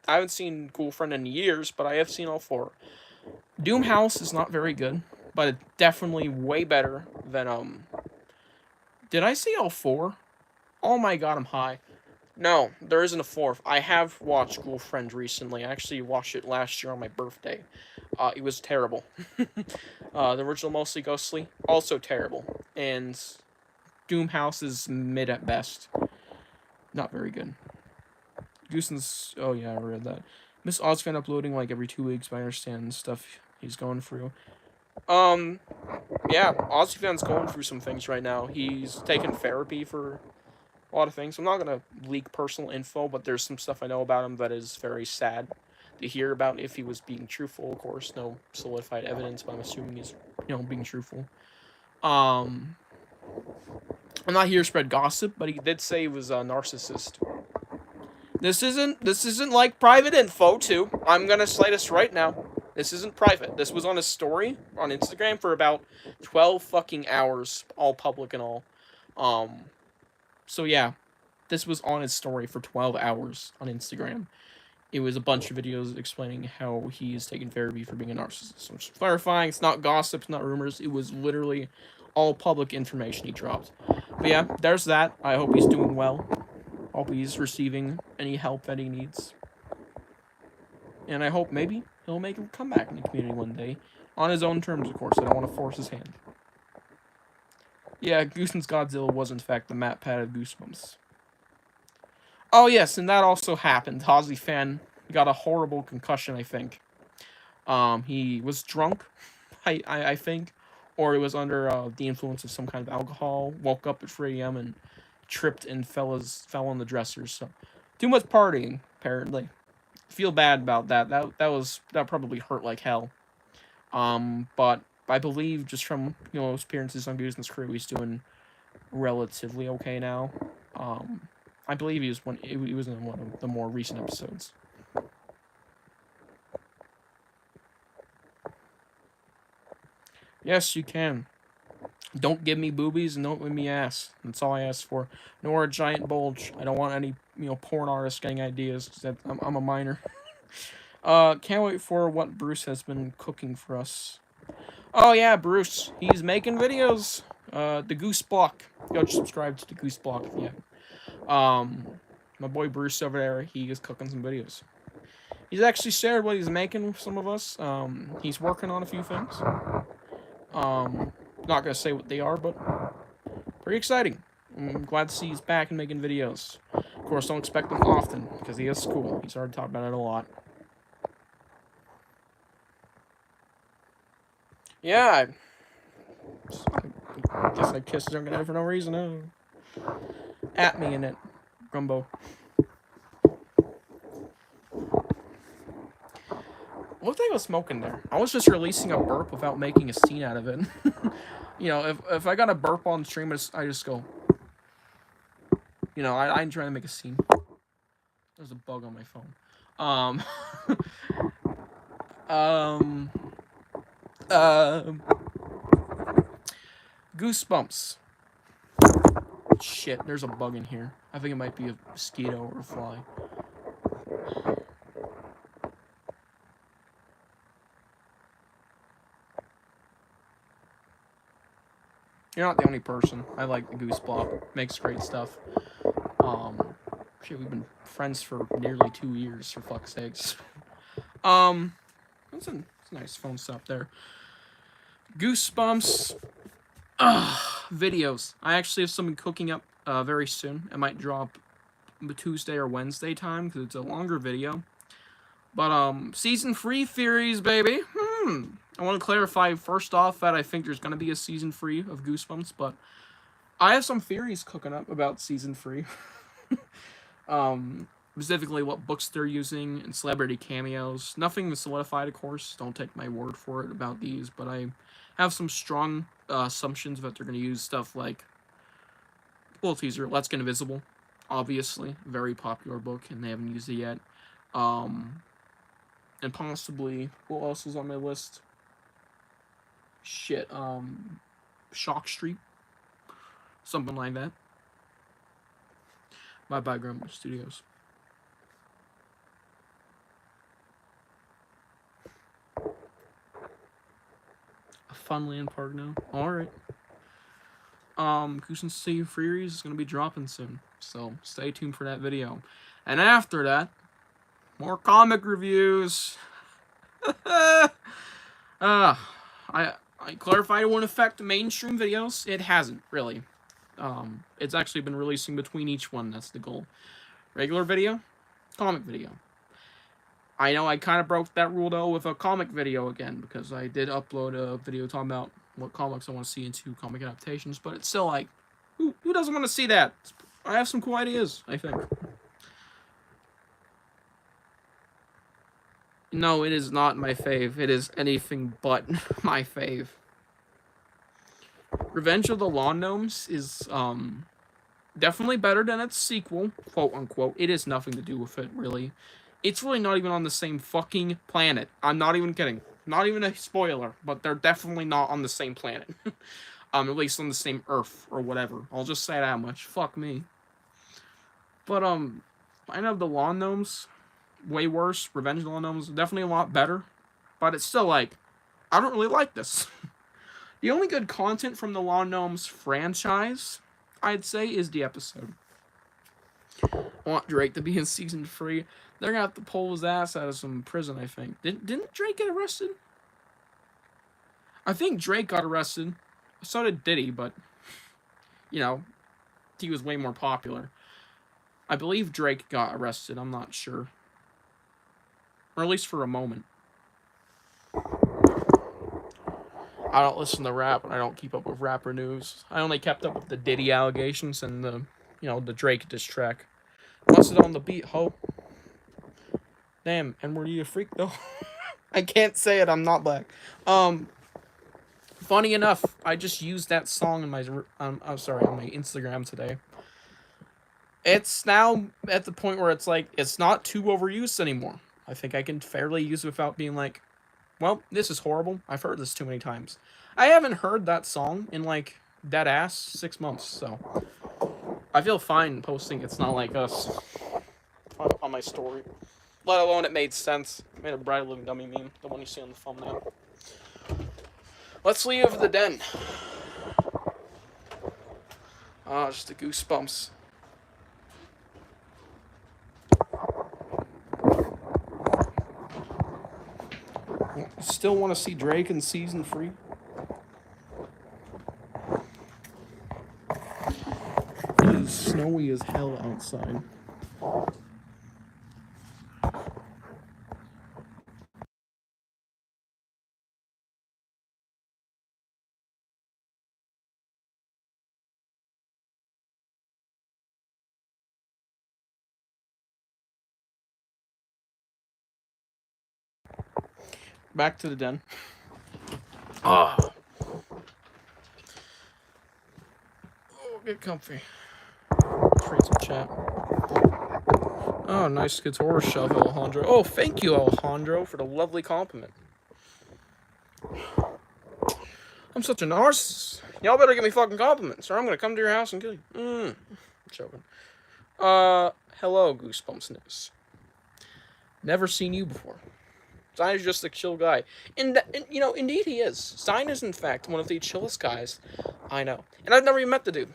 haven't seen Cool Friend in years, but I have seen all 4. Doom House is not very good, but it's definitely way better than Did I see all 4? Oh my god, I'm high. No, there isn't a 4th. I have watched School Friend recently. I actually watched it last year on my birthday. It was terrible. The original Mostly Ghostly, also terrible. And Doomhouse is mid at best. Not very good. Goosens. Oh yeah, I read that. Miss Ozfan uploading like every 2 weeks, but I understand stuff he's going through. Yeah, Ozfan's going through some things right now. He's taking therapy for a lot of things. I'm not gonna leak personal info, but there's some stuff I know about him that is very sad to hear about. If he was being truthful, of course, no solidified evidence, but I'm assuming he's being truthful. I'm not here to spread gossip, but he did say he was a narcissist. This isn't like private info too. I'm gonna say this right now. This isn't private. This was on a story on Instagram for about 12 fucking hours, all public and all. So yeah, this was on his story for 12 hours on Instagram. It was a bunch of videos explaining how he's taking therapy for being a narcissist. So just clarifying, it's not gossip, it's not rumors. It was literally all public information he dropped. But yeah, there's that. I hope he's doing well. Hope he's receiving any help that he needs. And I hope maybe he'll make a comeback in the community one day. On his own terms, of course. I don't want to force his hand. Yeah, Goosens Godzilla was in fact the map pad of Goosebumps. Oh yes, and that also happened. Ozzy fan got a horrible concussion, I think. He was drunk, I think. Or he was under the influence of some kind of alcohol, woke up at 3 a.m. and tripped and fell on the dressers. So, too much partying, apparently. Feel bad about that. That probably hurt like hell. But I believe just from his appearances on Goosens Crew, he's doing relatively okay now. I believe he was in one of the more recent episodes. Yes, you can. Don't give me boobies and don't give me ass. That's all I ask for. Nor a giant bulge. I don't want any porn artists getting ideas. I'm a minor. Can't wait for what Bruce has been cooking for us. Oh yeah, Bruce. He's making videos. The Goose Block. Go subscribe to the Goose Block if you haven't. My boy Bruce over there, he is cooking some videos. He's actually shared what he's making with some of us. He's working on a few things. Not gonna say what they are, but pretty exciting. I'm glad to see he's back and making videos. Of course, don't expect them often, because he is school. He's already talked about it a lot. Yeah, I guess I kissed Jungle for no reason. Oh. At me in it, Grumbo. What thing was smoking there? I was just releasing a burp without making a scene out of it. If I got a burp on stream, I just go. I ain't trying to make a scene. There's a bug on my phone. Goosebumps. Shit, there's a bug in here. I think it might be a mosquito or a fly. You're not the only person. I like the Goose Block. Makes great stuff. Shit, we've been friends for nearly 2 years, for fuck's sakes. That's a nice phone stop there. Goosebumps. Videos. I actually have something cooking up very soon. It might drop Tuesday or Wednesday time, because it's a longer video. But, season 3 theories, baby. I want to clarify first off that I think there's going to be a season 3 of Goosebumps, but I have some theories cooking up about season 3. Specifically what books they're using and celebrity cameos. Nothing solidified, of course. Don't take my word for it about these, but I have some strong assumptions that they're going to use stuff like, well, teaser, Let's Get Invisible. Obviously, very popular book, and they haven't used it yet. And possibly, what else is on my list? Shit, Shock Street. Something like that. Bye-bye, Grandma Studios. A Funland Park now. Alright. Goosens City Freeze is going to be dropping soon. So, stay tuned for that video. And after that, more comic reviews. I clarified it won't affect the mainstream videos. It hasn't, really. It's actually been releasing between each one. That's the goal. Regular video, comic video. I know I kind of broke that rule though with a comic video again because I did upload a video talking about what comics I want to see into comic adaptations, but it's still like, who doesn't want to see that? I have some cool ideas, I think. No, it is not my fave. It is anything but my fave. Revenge of the Lawn Gnomes is definitely better than its sequel, quote unquote. It has nothing to do with it, really. It's really not even on the same fucking planet. I'm not even kidding. Not even a spoiler, but they're definitely not on the same planet. At least on the same Earth or whatever. I'll just say that much. Fuck me. But I know the Lawn Gnomes, way worse. Revenge of the Lawn Gnomes, definitely a lot better. But it's still like, I don't really like this. The only good content from the Lawn Gnomes franchise, I'd say, is the episode. I want Drake to be in season 3. They're gonna have to pull his ass out of some prison, I think. Didn't Drake get arrested? I think Drake got arrested. So did Diddy, but, you know, he was way more popular. I believe Drake got arrested, I'm not sure. Or at least for a moment. I don't listen to rap, and I don't keep up with rapper news. I only kept up with the Diddy allegations and the Drake diss track. What's it on the beat, ho? Damn, and were you a freak, though? I can't say it, I'm not black. Funny enough, I just used that song in my, on my Instagram today. It's now at the point where it's like, it's not too overused anymore. I think I can fairly use it without being like, well, this is horrible. I've heard this too many times. I haven't heard that song in like dead ass 6 months, so I feel fine posting It's Not Like Us on my story. Let alone it made sense. I made a Bride Living Dummy meme, the one you see on the thumbnail. Let's leave the den. Just the goosebumps. Still want to see Drake in season 3? It is snowy as hell outside. Back to the den. Oh, get comfy. Let's read some chat. Oh, nice guitar shove, Alejandro. Oh, thank you, Alejandro, for the lovely compliment. I'm such a narcissist. Y'all better give me fucking compliments, or I'm gonna come to your house and kill you. Joking. Hello, Goosebumps News. Never seen you before. Stein is just a chill guy. And indeed he is. Stein is, in fact, one of the chillest guys I know. And I've never even met the dude.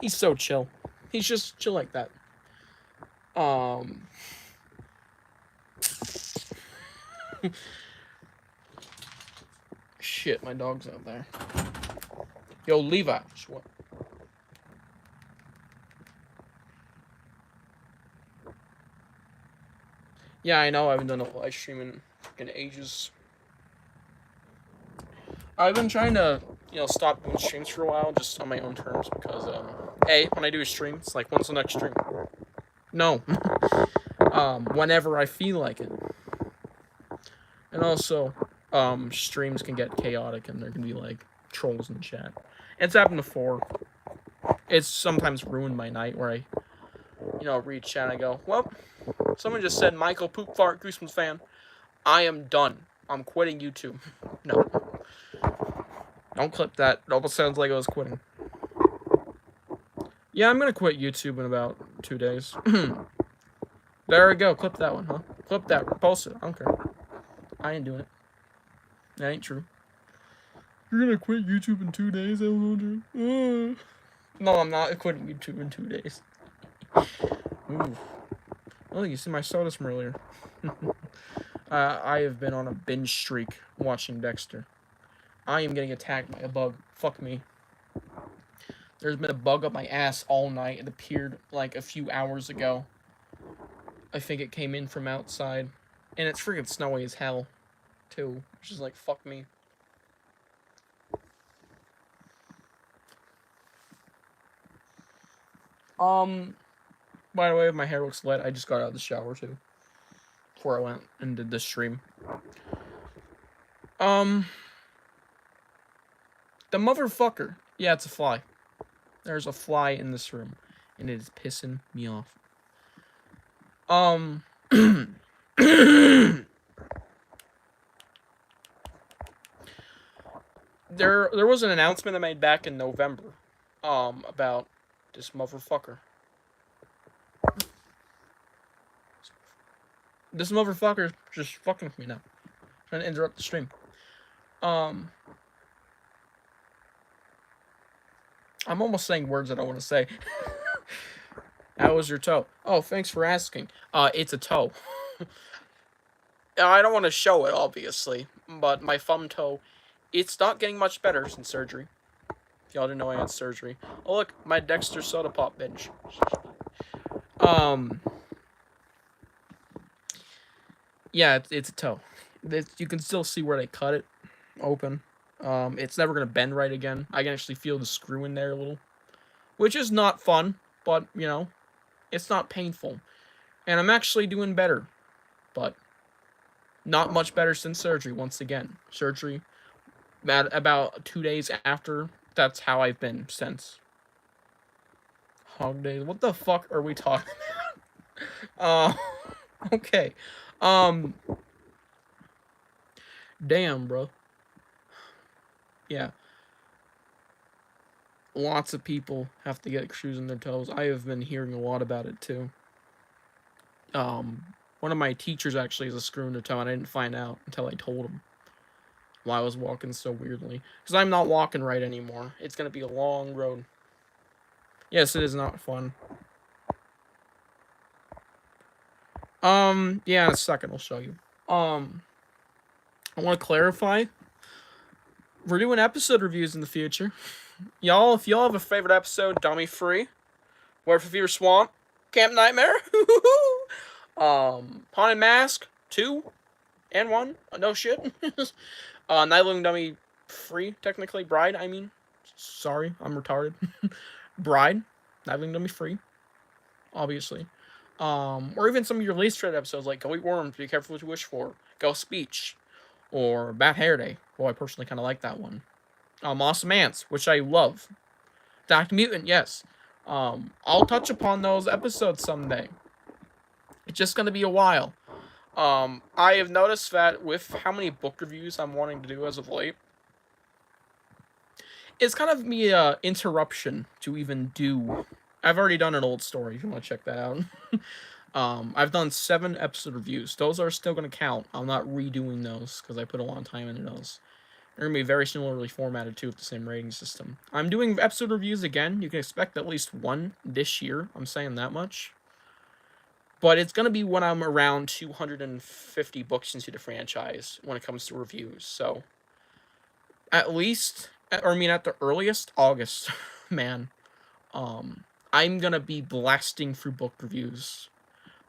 He's so chill. He's just chill like that. Shit, my dog's out there. Yo, Levi. What? Yeah, I know. I haven't done a live stream in ages. I've been trying to, stop doing streams for a while, just on my own terms, because, when I do a stream, it's like, when's the next stream? No. Whenever I feel like it. And also, streams can get chaotic, and there can be, like, trolls in chat. It's happened before. It's sometimes ruined my night, where I, read chat and I go, well, someone just said, Michael Poop Fart Goosebumps fan. I am done. I'm quitting YouTube. No. Don't clip that. It almost sounds like I was quitting. Yeah, I'm gonna quit YouTube in about 2 days. There we go. Clip that one, huh? Clip that. Post it. I don't care. I ain't doing it. That ain't true. You're gonna quit YouTube in 2 days, Alejandro? No, I'm not quitting YouTube in 2 days. Ooh. Oh, you see my sodas from earlier. I have been on a binge streak watching Dexter. I am getting attacked by a bug. Fuck me. There's been a bug up my ass all night. It appeared like a few hours ago. I think it came in from outside. And it's freaking snowy as hell, too. Which is like, fuck me. By the way, my hair looks wet. I just got out of the shower, too. Before I went and did this stream. The motherfucker. Yeah, it's a fly. There's a fly in this room. And it is pissing me off. There was an announcement I made back in November, about this motherfucker. This motherfucker just fucking with me now. Trying to interrupt the stream. I'm almost saying words I don't want to say. How was your toe? Oh, thanks for asking. It's a toe. I don't want to show it, obviously, but my thumb toe, it's not getting much better since surgery. If y'all didn't know I had surgery. Oh, look, my Dexter soda pop binge. Yeah, it's a toe. You can still see where they cut it open. It's never going to bend right again. I can actually feel the screw in there a little. Which is not fun, but, you know, it's not painful. And I'm actually doing better. But not much better since surgery, once again. Surgery, about 2 days after, that's how I've been since. Hog days. What the fuck are we talking about? Okay. Damn, bro. Yeah. Lots of people have to get screws in their toes. I have been hearing a lot about it, too. One of my teachers actually has a screw in their toe, and I didn't find out until I told him why I was walking so weirdly. Because I'm not walking right anymore. It's going to be a long road. Yes, it is not fun. Yeah, in a second I'll show you. I want to clarify. We're doing episode reviews in the future. Y'all, if y'all have a favorite episode, Dummy Free, Where for Fever Swamp, Camp Nightmare, Haunted Mask, 2 and 1, no shit. Nightling Dummy Free, technically, Bride, I mean. Sorry, I'm retarded. Bride, Nightling Dummy Free, obviously. Or even some of your least favorite episodes, like Go Eat Worms, Be Careful What You Wish For, Ghost Speech, or Bad Hair Day. Well, I personally kind of like that one. Awesome Ants, which I love. Dr. Mutant, yes. I'll touch upon those episodes someday. It's just going to be a while. I have noticed that with how many book reviews I'm wanting to do as of late, it's kind of me an interruption to even do. I've already done an old story, if you want to check that out. I've done 7 episode reviews. Those are still going to count. I'm not redoing those, because I put a lot of time into those. They're going to be very similarly formatted, too, with the same rating system. I'm doing episode reviews again. You can expect at least one this year. I'm saying that much. But it's going to be when I'm around 250 books into the franchise when it comes to reviews. So, at least, at the earliest, August, man. I'm going to be blasting through book reviews.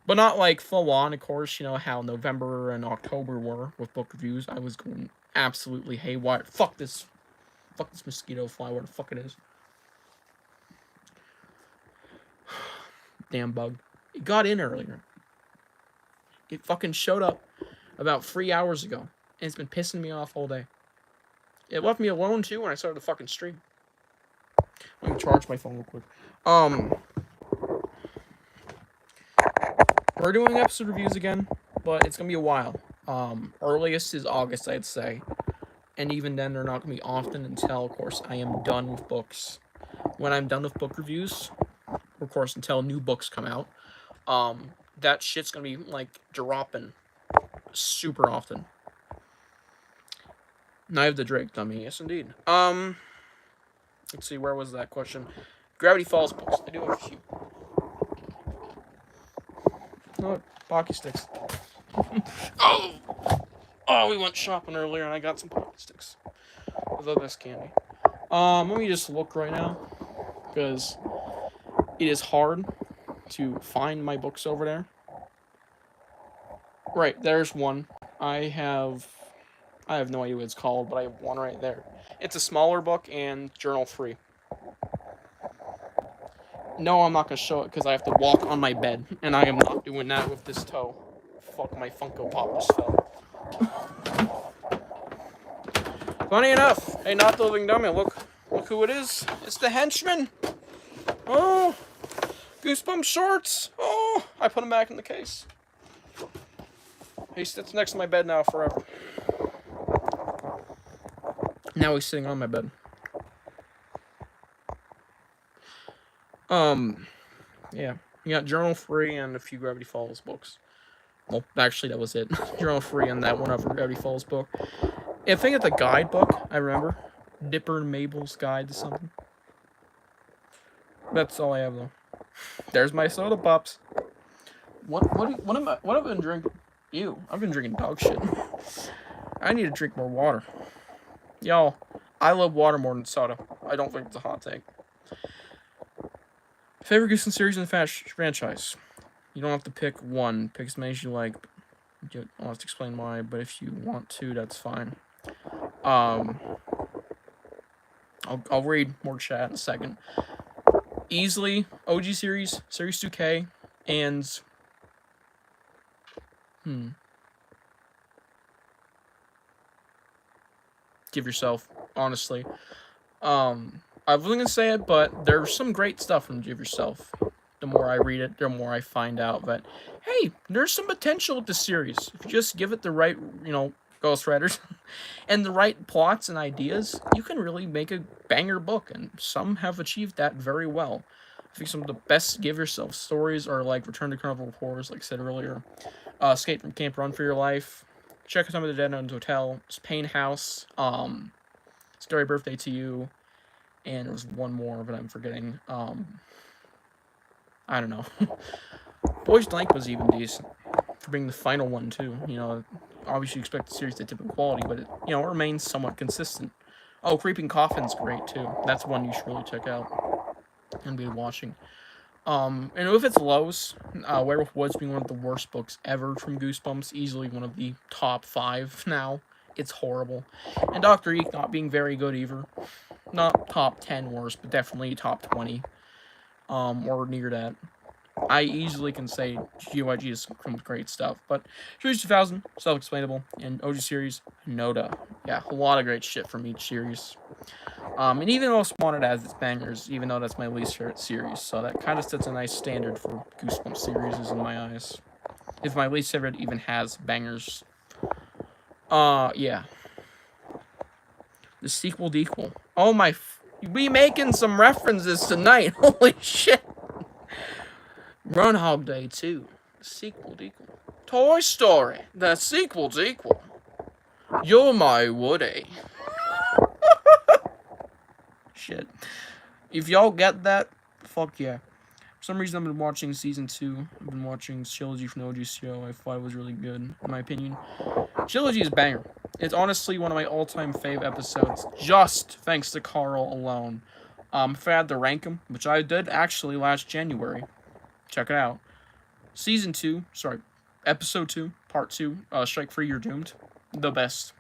But not like full on, of course. You know how November and October were with book reviews. I was going absolutely haywire. Fuck this mosquito fly, where the fuck it is. Damn bug. It got in earlier. It fucking showed up about 3 hours ago. And it's been pissing me off all day. It left me alone, too, when I started the fucking stream. Let me charge my phone real quick. We're doing episode reviews again, but it's gonna be a while. Earliest is August, I'd say. And even then, they're not gonna be often until, of course, I am done with books. When I'm done with book reviews, of course, until new books come out, that shit's gonna be, like, dropping super often. Night of the Drake, dummy. Yes, indeed. Let's see, where was that question? Gravity Falls books. I do have a few. Oh, Pocky Sticks. Oh, we went shopping earlier and I got some Pocky Sticks. The best candy. Let me just look right now. because it is hard to find my books over there. Right, there's one. I have I have no idea what it's called, but I have one right there. It's a smaller book and journal free. No, I'm not gonna show it because I have to walk on my bed, and I am not doing that with this toe. Fuck, my Funko Pop just fell. Funny enough, hey, not the living dummy. Look who it is. It's the henchman. Oh, Goosebumps shorts. Oh, I put him back in the case. He sits next to my bed now forever. Now he's sitting on my bed. Yeah. You got journal free and a few Gravity Falls books. Well, actually, that was it. Journal free and that one other Gravity Falls book. I think it's a guidebook, I remember. Dipper and Mabel's Guide to something. That's all I have, though. There's my soda pops. What have I been drinking? Ew, I've been drinking dog shit. I need to drink more water. Y'all, I love water more than soda. I don't think it's a hot take. Favorite Goosebumps series in the franchise? You don't have to pick one. Pick as many as you like. I'll have to explain why, but if you want to, that's fine. I'll read more chat in a second. Easily, OG series, Series 2K, and Give Yourself, honestly. I wasn't gonna say it, but there's some great stuff from Give Yourself. The more I read it, the more I find out that, hey, there's some potential with this series. If you just give it the right, ghostwriters, and the right plots and ideas, you can really make a banger book, and some have achieved that very well. I think some of the best Give Yourself stories are like Return to Carnival of Horrors, like I said earlier, Escape from Camp, Run for Your Life, Check Some of the Dead End Hotel, Pain House, Scary Birthday to You, and there was one more, but I'm forgetting. I don't know. Boys Blank was even decent for being the final one too. Obviously you expect the series to dip in quality, but it remains somewhat consistent. Oh, Creeping Coffin's great too. That's one you should really check out and be watching. And if it's lows, Werewolf Woods being one of the worst books ever from Goosebumps, easily one of the top 5 now. It's horrible. And Dr. Eek not being very good either. Not top 10 worst, but definitely top 20. Or near that. I easily can say GYG is some great stuff. But Series 2000, self-explainable. And OG series, Noda. Yeah, a lot of great shit from each series. And even Most Wanted has its bangers, even though that's my least favorite series. So that kind of sets a nice standard for Goosebumps series in my eyes. If my least favorite even has bangers. Yeah. The sequel dequel. Oh my... we making some references tonight. Holy shit. Groundhog Day 2. The sequel dequel. Toy Story. The sequel dequel. You're my Woody. Shit. If y'all get that, fuck yeah. For some reason, I've been watching Season 2. I've been watching Trilogy from OG Show. I thought it was really good, in my opinion. Trilogy is banger. It's honestly one of my all-time fave episodes, just thanks to Carl alone. If I had to rank them, which I did actually last January, check it out. Episode 2, Part 2, Strike Free, You're Doomed. The best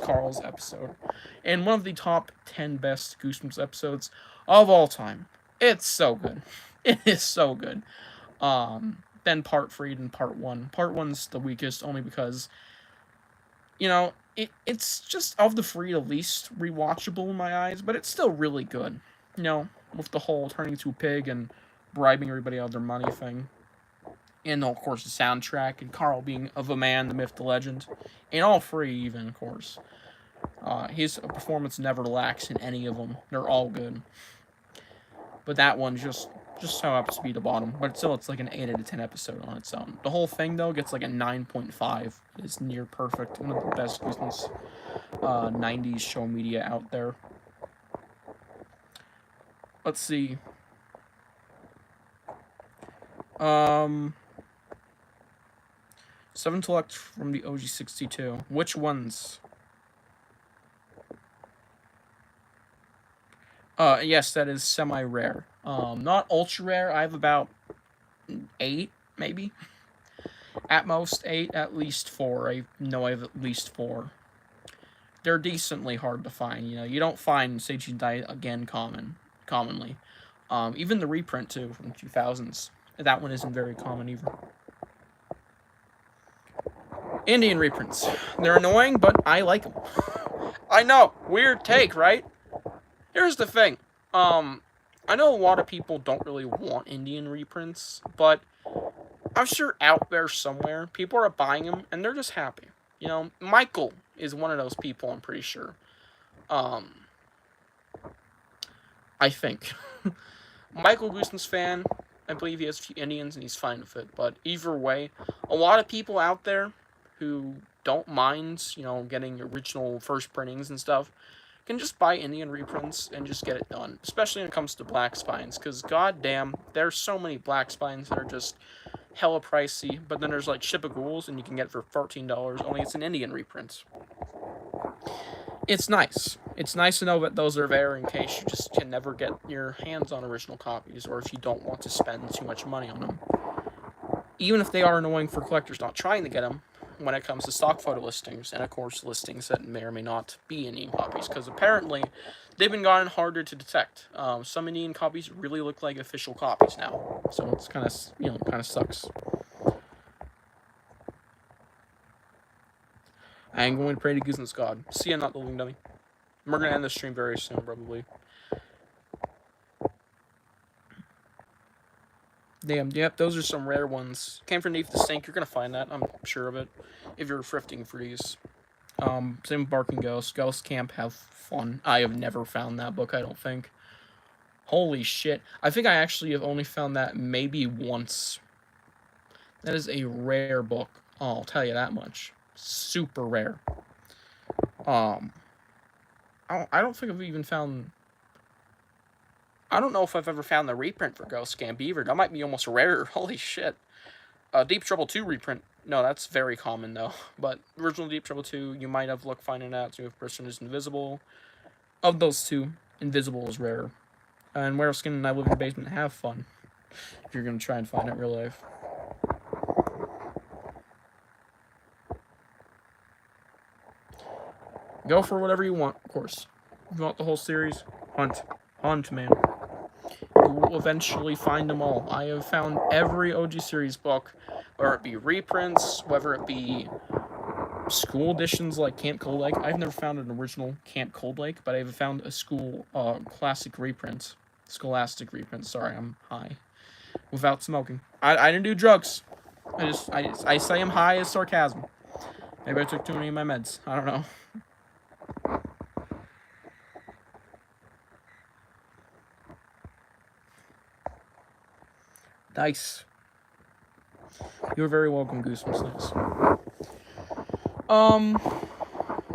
Carl's episode. And one of the top 10 best Goosebumps episodes of all time. It's so good. It is so good. Then Part 3 and Part 1. Part 1's the weakest, only because, it's just of the 3 the least rewatchable in my eyes, but it's still really good. With the whole turning to a pig and bribing everybody out of their money thing. And, of course, the soundtrack, and Carl being of a man, the myth, the legend. And all 3, even, of course. His performance never lacks in any of them. They're all good. But that one just so happens to be the bottom. But still, it's like an 8 out of 10 episode on its own. The whole thing, though, gets like a 9.5. It's near perfect. One of the best Goosebumps 90s show media out there. Let's see. 7 to elect from the OG62. Which ones? Yes, that is semi-rare. Not ultra rare. I have about 8, maybe. At most 8, at least 4. I know I have at least 4. They're decently hard to find. You don't find Seiji Die Again commonly. Even the reprint too from the 2000s. That one isn't very common either. Indian reprints. They're annoying, but I like them. I know, weird take, right? Here's the thing. I know a lot of people don't really want Indian reprints, but I'm sure out there somewhere, people are buying them, and they're just happy. Michael is one of those people, I'm pretty sure. I think. Michael Goosebumps fan, I believe he has a few Indians, and he's fine with it. But either way, a lot of people out there who don't mind, getting original first printings and stuff, can just buy Indian reprints and just get it done. Especially when it comes to black spines, because goddamn, there's so many black spines that are just hella pricey. But then there's like Ship of Ghouls, and you can get it for $14. Only it's an Indian reprint. It's nice. It's nice to know that those are there in case you just can never get your hands on original copies, or if you don't want to spend too much money on them. Even if they are annoying for collectors not trying to get them, when it comes to stock photo listings, and of course listings that may or may not be Indian copies, because apparently they've been gotten harder to detect. Some Indian copies really look like official copies now, so it's kind of sucks. I am going to pray to Goosebumps God. See ya, not the living dummy. We're going to end the stream very soon, probably. Damn, yep, those are some rare ones. Came from underneath the sink, you're going to find that, I'm sure of it, if you're thrifting for these. Same with Barking Ghost. Ghost Camp, have fun. I have never found that book, I don't think. Holy shit. I think I actually have only found that maybe once. That is a rare book. Oh, I'll tell you that much. Super rare. I don't think I've even found... I don't know if I've ever found the reprint for Ghost Camp either. That might be almost rarer. Holy shit. Deep Trouble 2 reprint. No, that's very common, though. But original Deep Trouble 2, you might have luck finding out if a person is invisible. Of those two, invisible is rare. And Werewolf Skin and I Live in the Basement, have fun. If you're going to try and find it in real life. Go for whatever you want, of course. If you want the whole series, hunt. Hunt, man. You will eventually find them all. I have found every OG series book, whether it be reprints, whether it be school editions like Camp Cold Lake. I've never found an original Camp Cold Lake, but I've found a school classic reprint. Scholastic reprint, sorry, I'm high. Without smoking. I didn't do drugs. I say I'm high as sarcasm. Maybe I took too many of my meds. I don't know. Nice. You're very welcome, Goosebumps.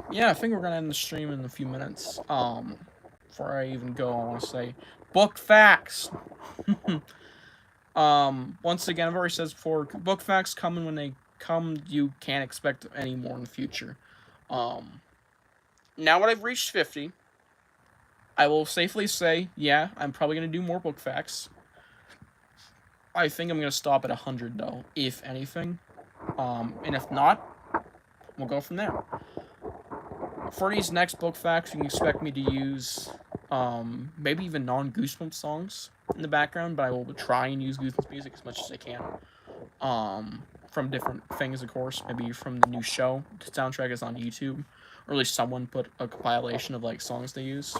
Yeah, I think we're gonna end the stream in a few minutes. Before I even go, I want to say, book facts. Once again, I've already said this before, book facts coming when they come. You can't expect any more in the future. Now that I've reached 50, I will safely say, yeah, I'm probably gonna do more book facts. I think I'm going to stop at 100, though, if anything. And if not, we'll go from there. For these next book facts, you can expect me to use maybe even non-Goosebumps songs in the background, but I will try and use Goosebumps music as much as I can. From different things, of course. Maybe from the new show. The soundtrack is on YouTube. Or at least someone put a compilation of, songs they use.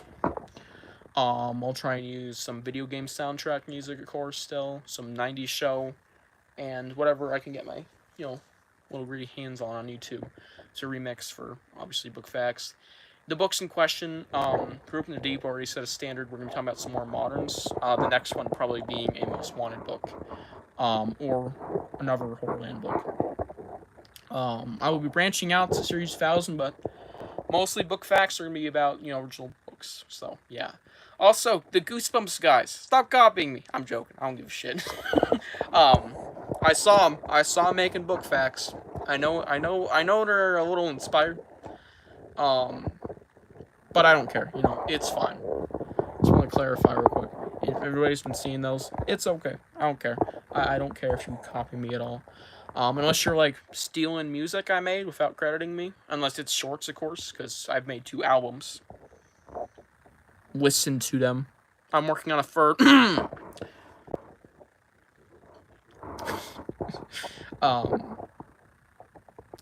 I'll try and use some video game soundtrack music, of course, still. Some 90s show. And whatever I can get my, little really hands-on YouTube. To remix for, obviously, book facts. The books in question, Group in the Deep already set a standard. We're going to be talking about some more moderns. The next one probably being a Most Wanted book. Or another Horrorland book. I will be branching out to Series 1000, but mostly book facts are going to be about, original books. So, yeah. Also, the Goosebumps guys, stop copying me. I'm joking. I don't give a shit. I saw them making book facts. I know they're a little inspired. But I don't care. It's fine. Just want to clarify real quick. If everybody's been seeing those, it's okay. I don't care. I don't care if you copy me at all. Unless you're like stealing music I made without crediting me. Unless it's shorts, of course, because I've made 2 albums. Listen to them. I'm working on a third.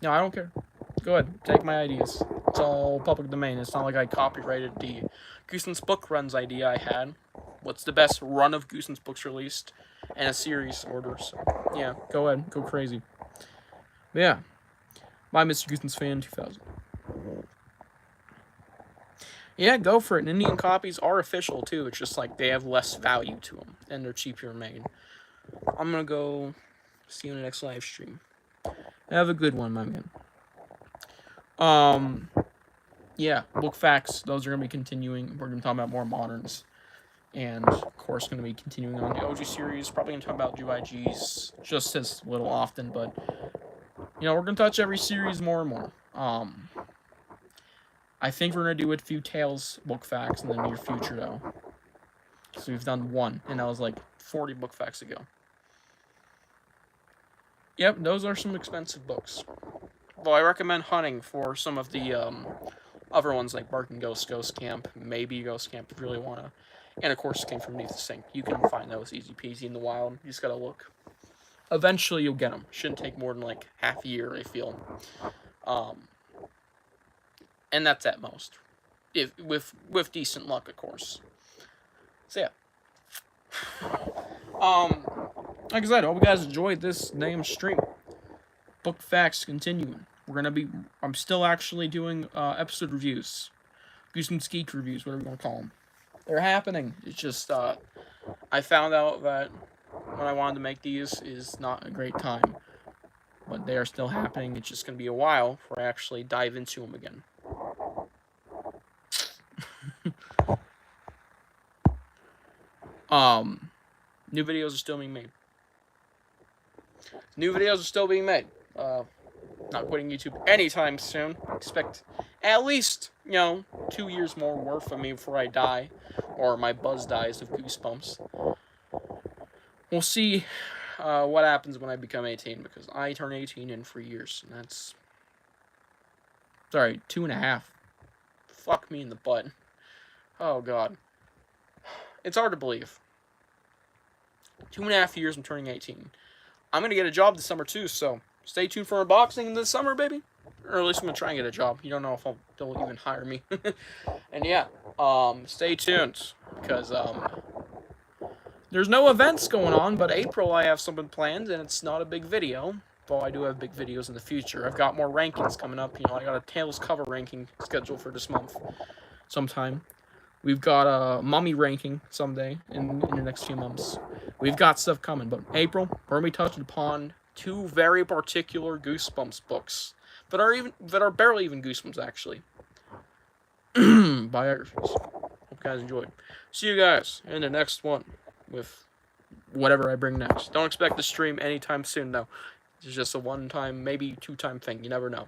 No, I don't care. Go ahead, take my ideas. It's all public domain. It's not like I copyrighted the Goosebumps book runs idea I had. What's the best run of Goosebumps books released and a series order? So, yeah, go ahead, go crazy. But yeah, my Mr. Goosebumps fan 2000. Yeah, go for it. And Indian copies are official too. It's just like they have less value to them and they're cheaper made. I'm gonna go see you in the next live stream. Have a good one, my man. Yeah, book facts. Those are gonna be continuing. We're gonna talk about more moderns, and of course, gonna be continuing on the OG series. Probably gonna talk about UIGs just as little often, but we're gonna touch every series more and more. I think we're gonna do a few Tales book facts in the near future, though. So we've done 1, and that was like 40 book facts ago. Yep, those are some expensive books. Though I recommend hunting for some of the other ones like Barking Ghost, Ghost Camp, maybe Ghost Camp if you really want to. And of course, Came From Beneath the Sink. You can find those easy peasy in the wild. You just gotta look. Eventually, you'll get them. Shouldn't take more than like half a year, I feel. And that's at most, if with decent luck, of course. So yeah. Like I said, I hope you guys enjoyed this damn stream. Book facts continuing. I'm still actually doing episode reviews, Goosebumps Geek reviews, whatever you want to call them. They're happening. It's just I found out that when I wanted to make these is not a great time, but they are still happening. It's just gonna be a while before I actually dive into them again. New videos are still being made. Not quitting YouTube anytime soon. Expect at least, 2 years more worth of me before I die, or my buzz dies of Goosebumps. We'll see what happens when I become 18, because I turn 18 in 3 years, and that's... Sorry, 2.5. Fuck me in the butt. Oh, God. It's hard to believe. 2.5 years I'm turning 18. I'm going to get a job this summer, too, so stay tuned for unboxing this summer, baby. Or at least I'm going to try and get a job. You don't know if they'll even hire me. And yeah, stay tuned, because there's no events going on, but April I have something planned, and it's not a big video. Though I do have big videos in the future. I've got more rankings coming up. I got a Tales cover ranking scheduled for this month sometime. We've got a Mummy ranking someday in the next few months. We've got stuff coming, but April, we're going to be touching upon 2 very particular Goosebumps books that are barely even Goosebumps, actually. Biographies. Hope you guys enjoyed. See you guys in the next one with whatever I bring next. Don't expect to stream anytime soon, though. It's just a 1-time, maybe 2-time thing. You never know.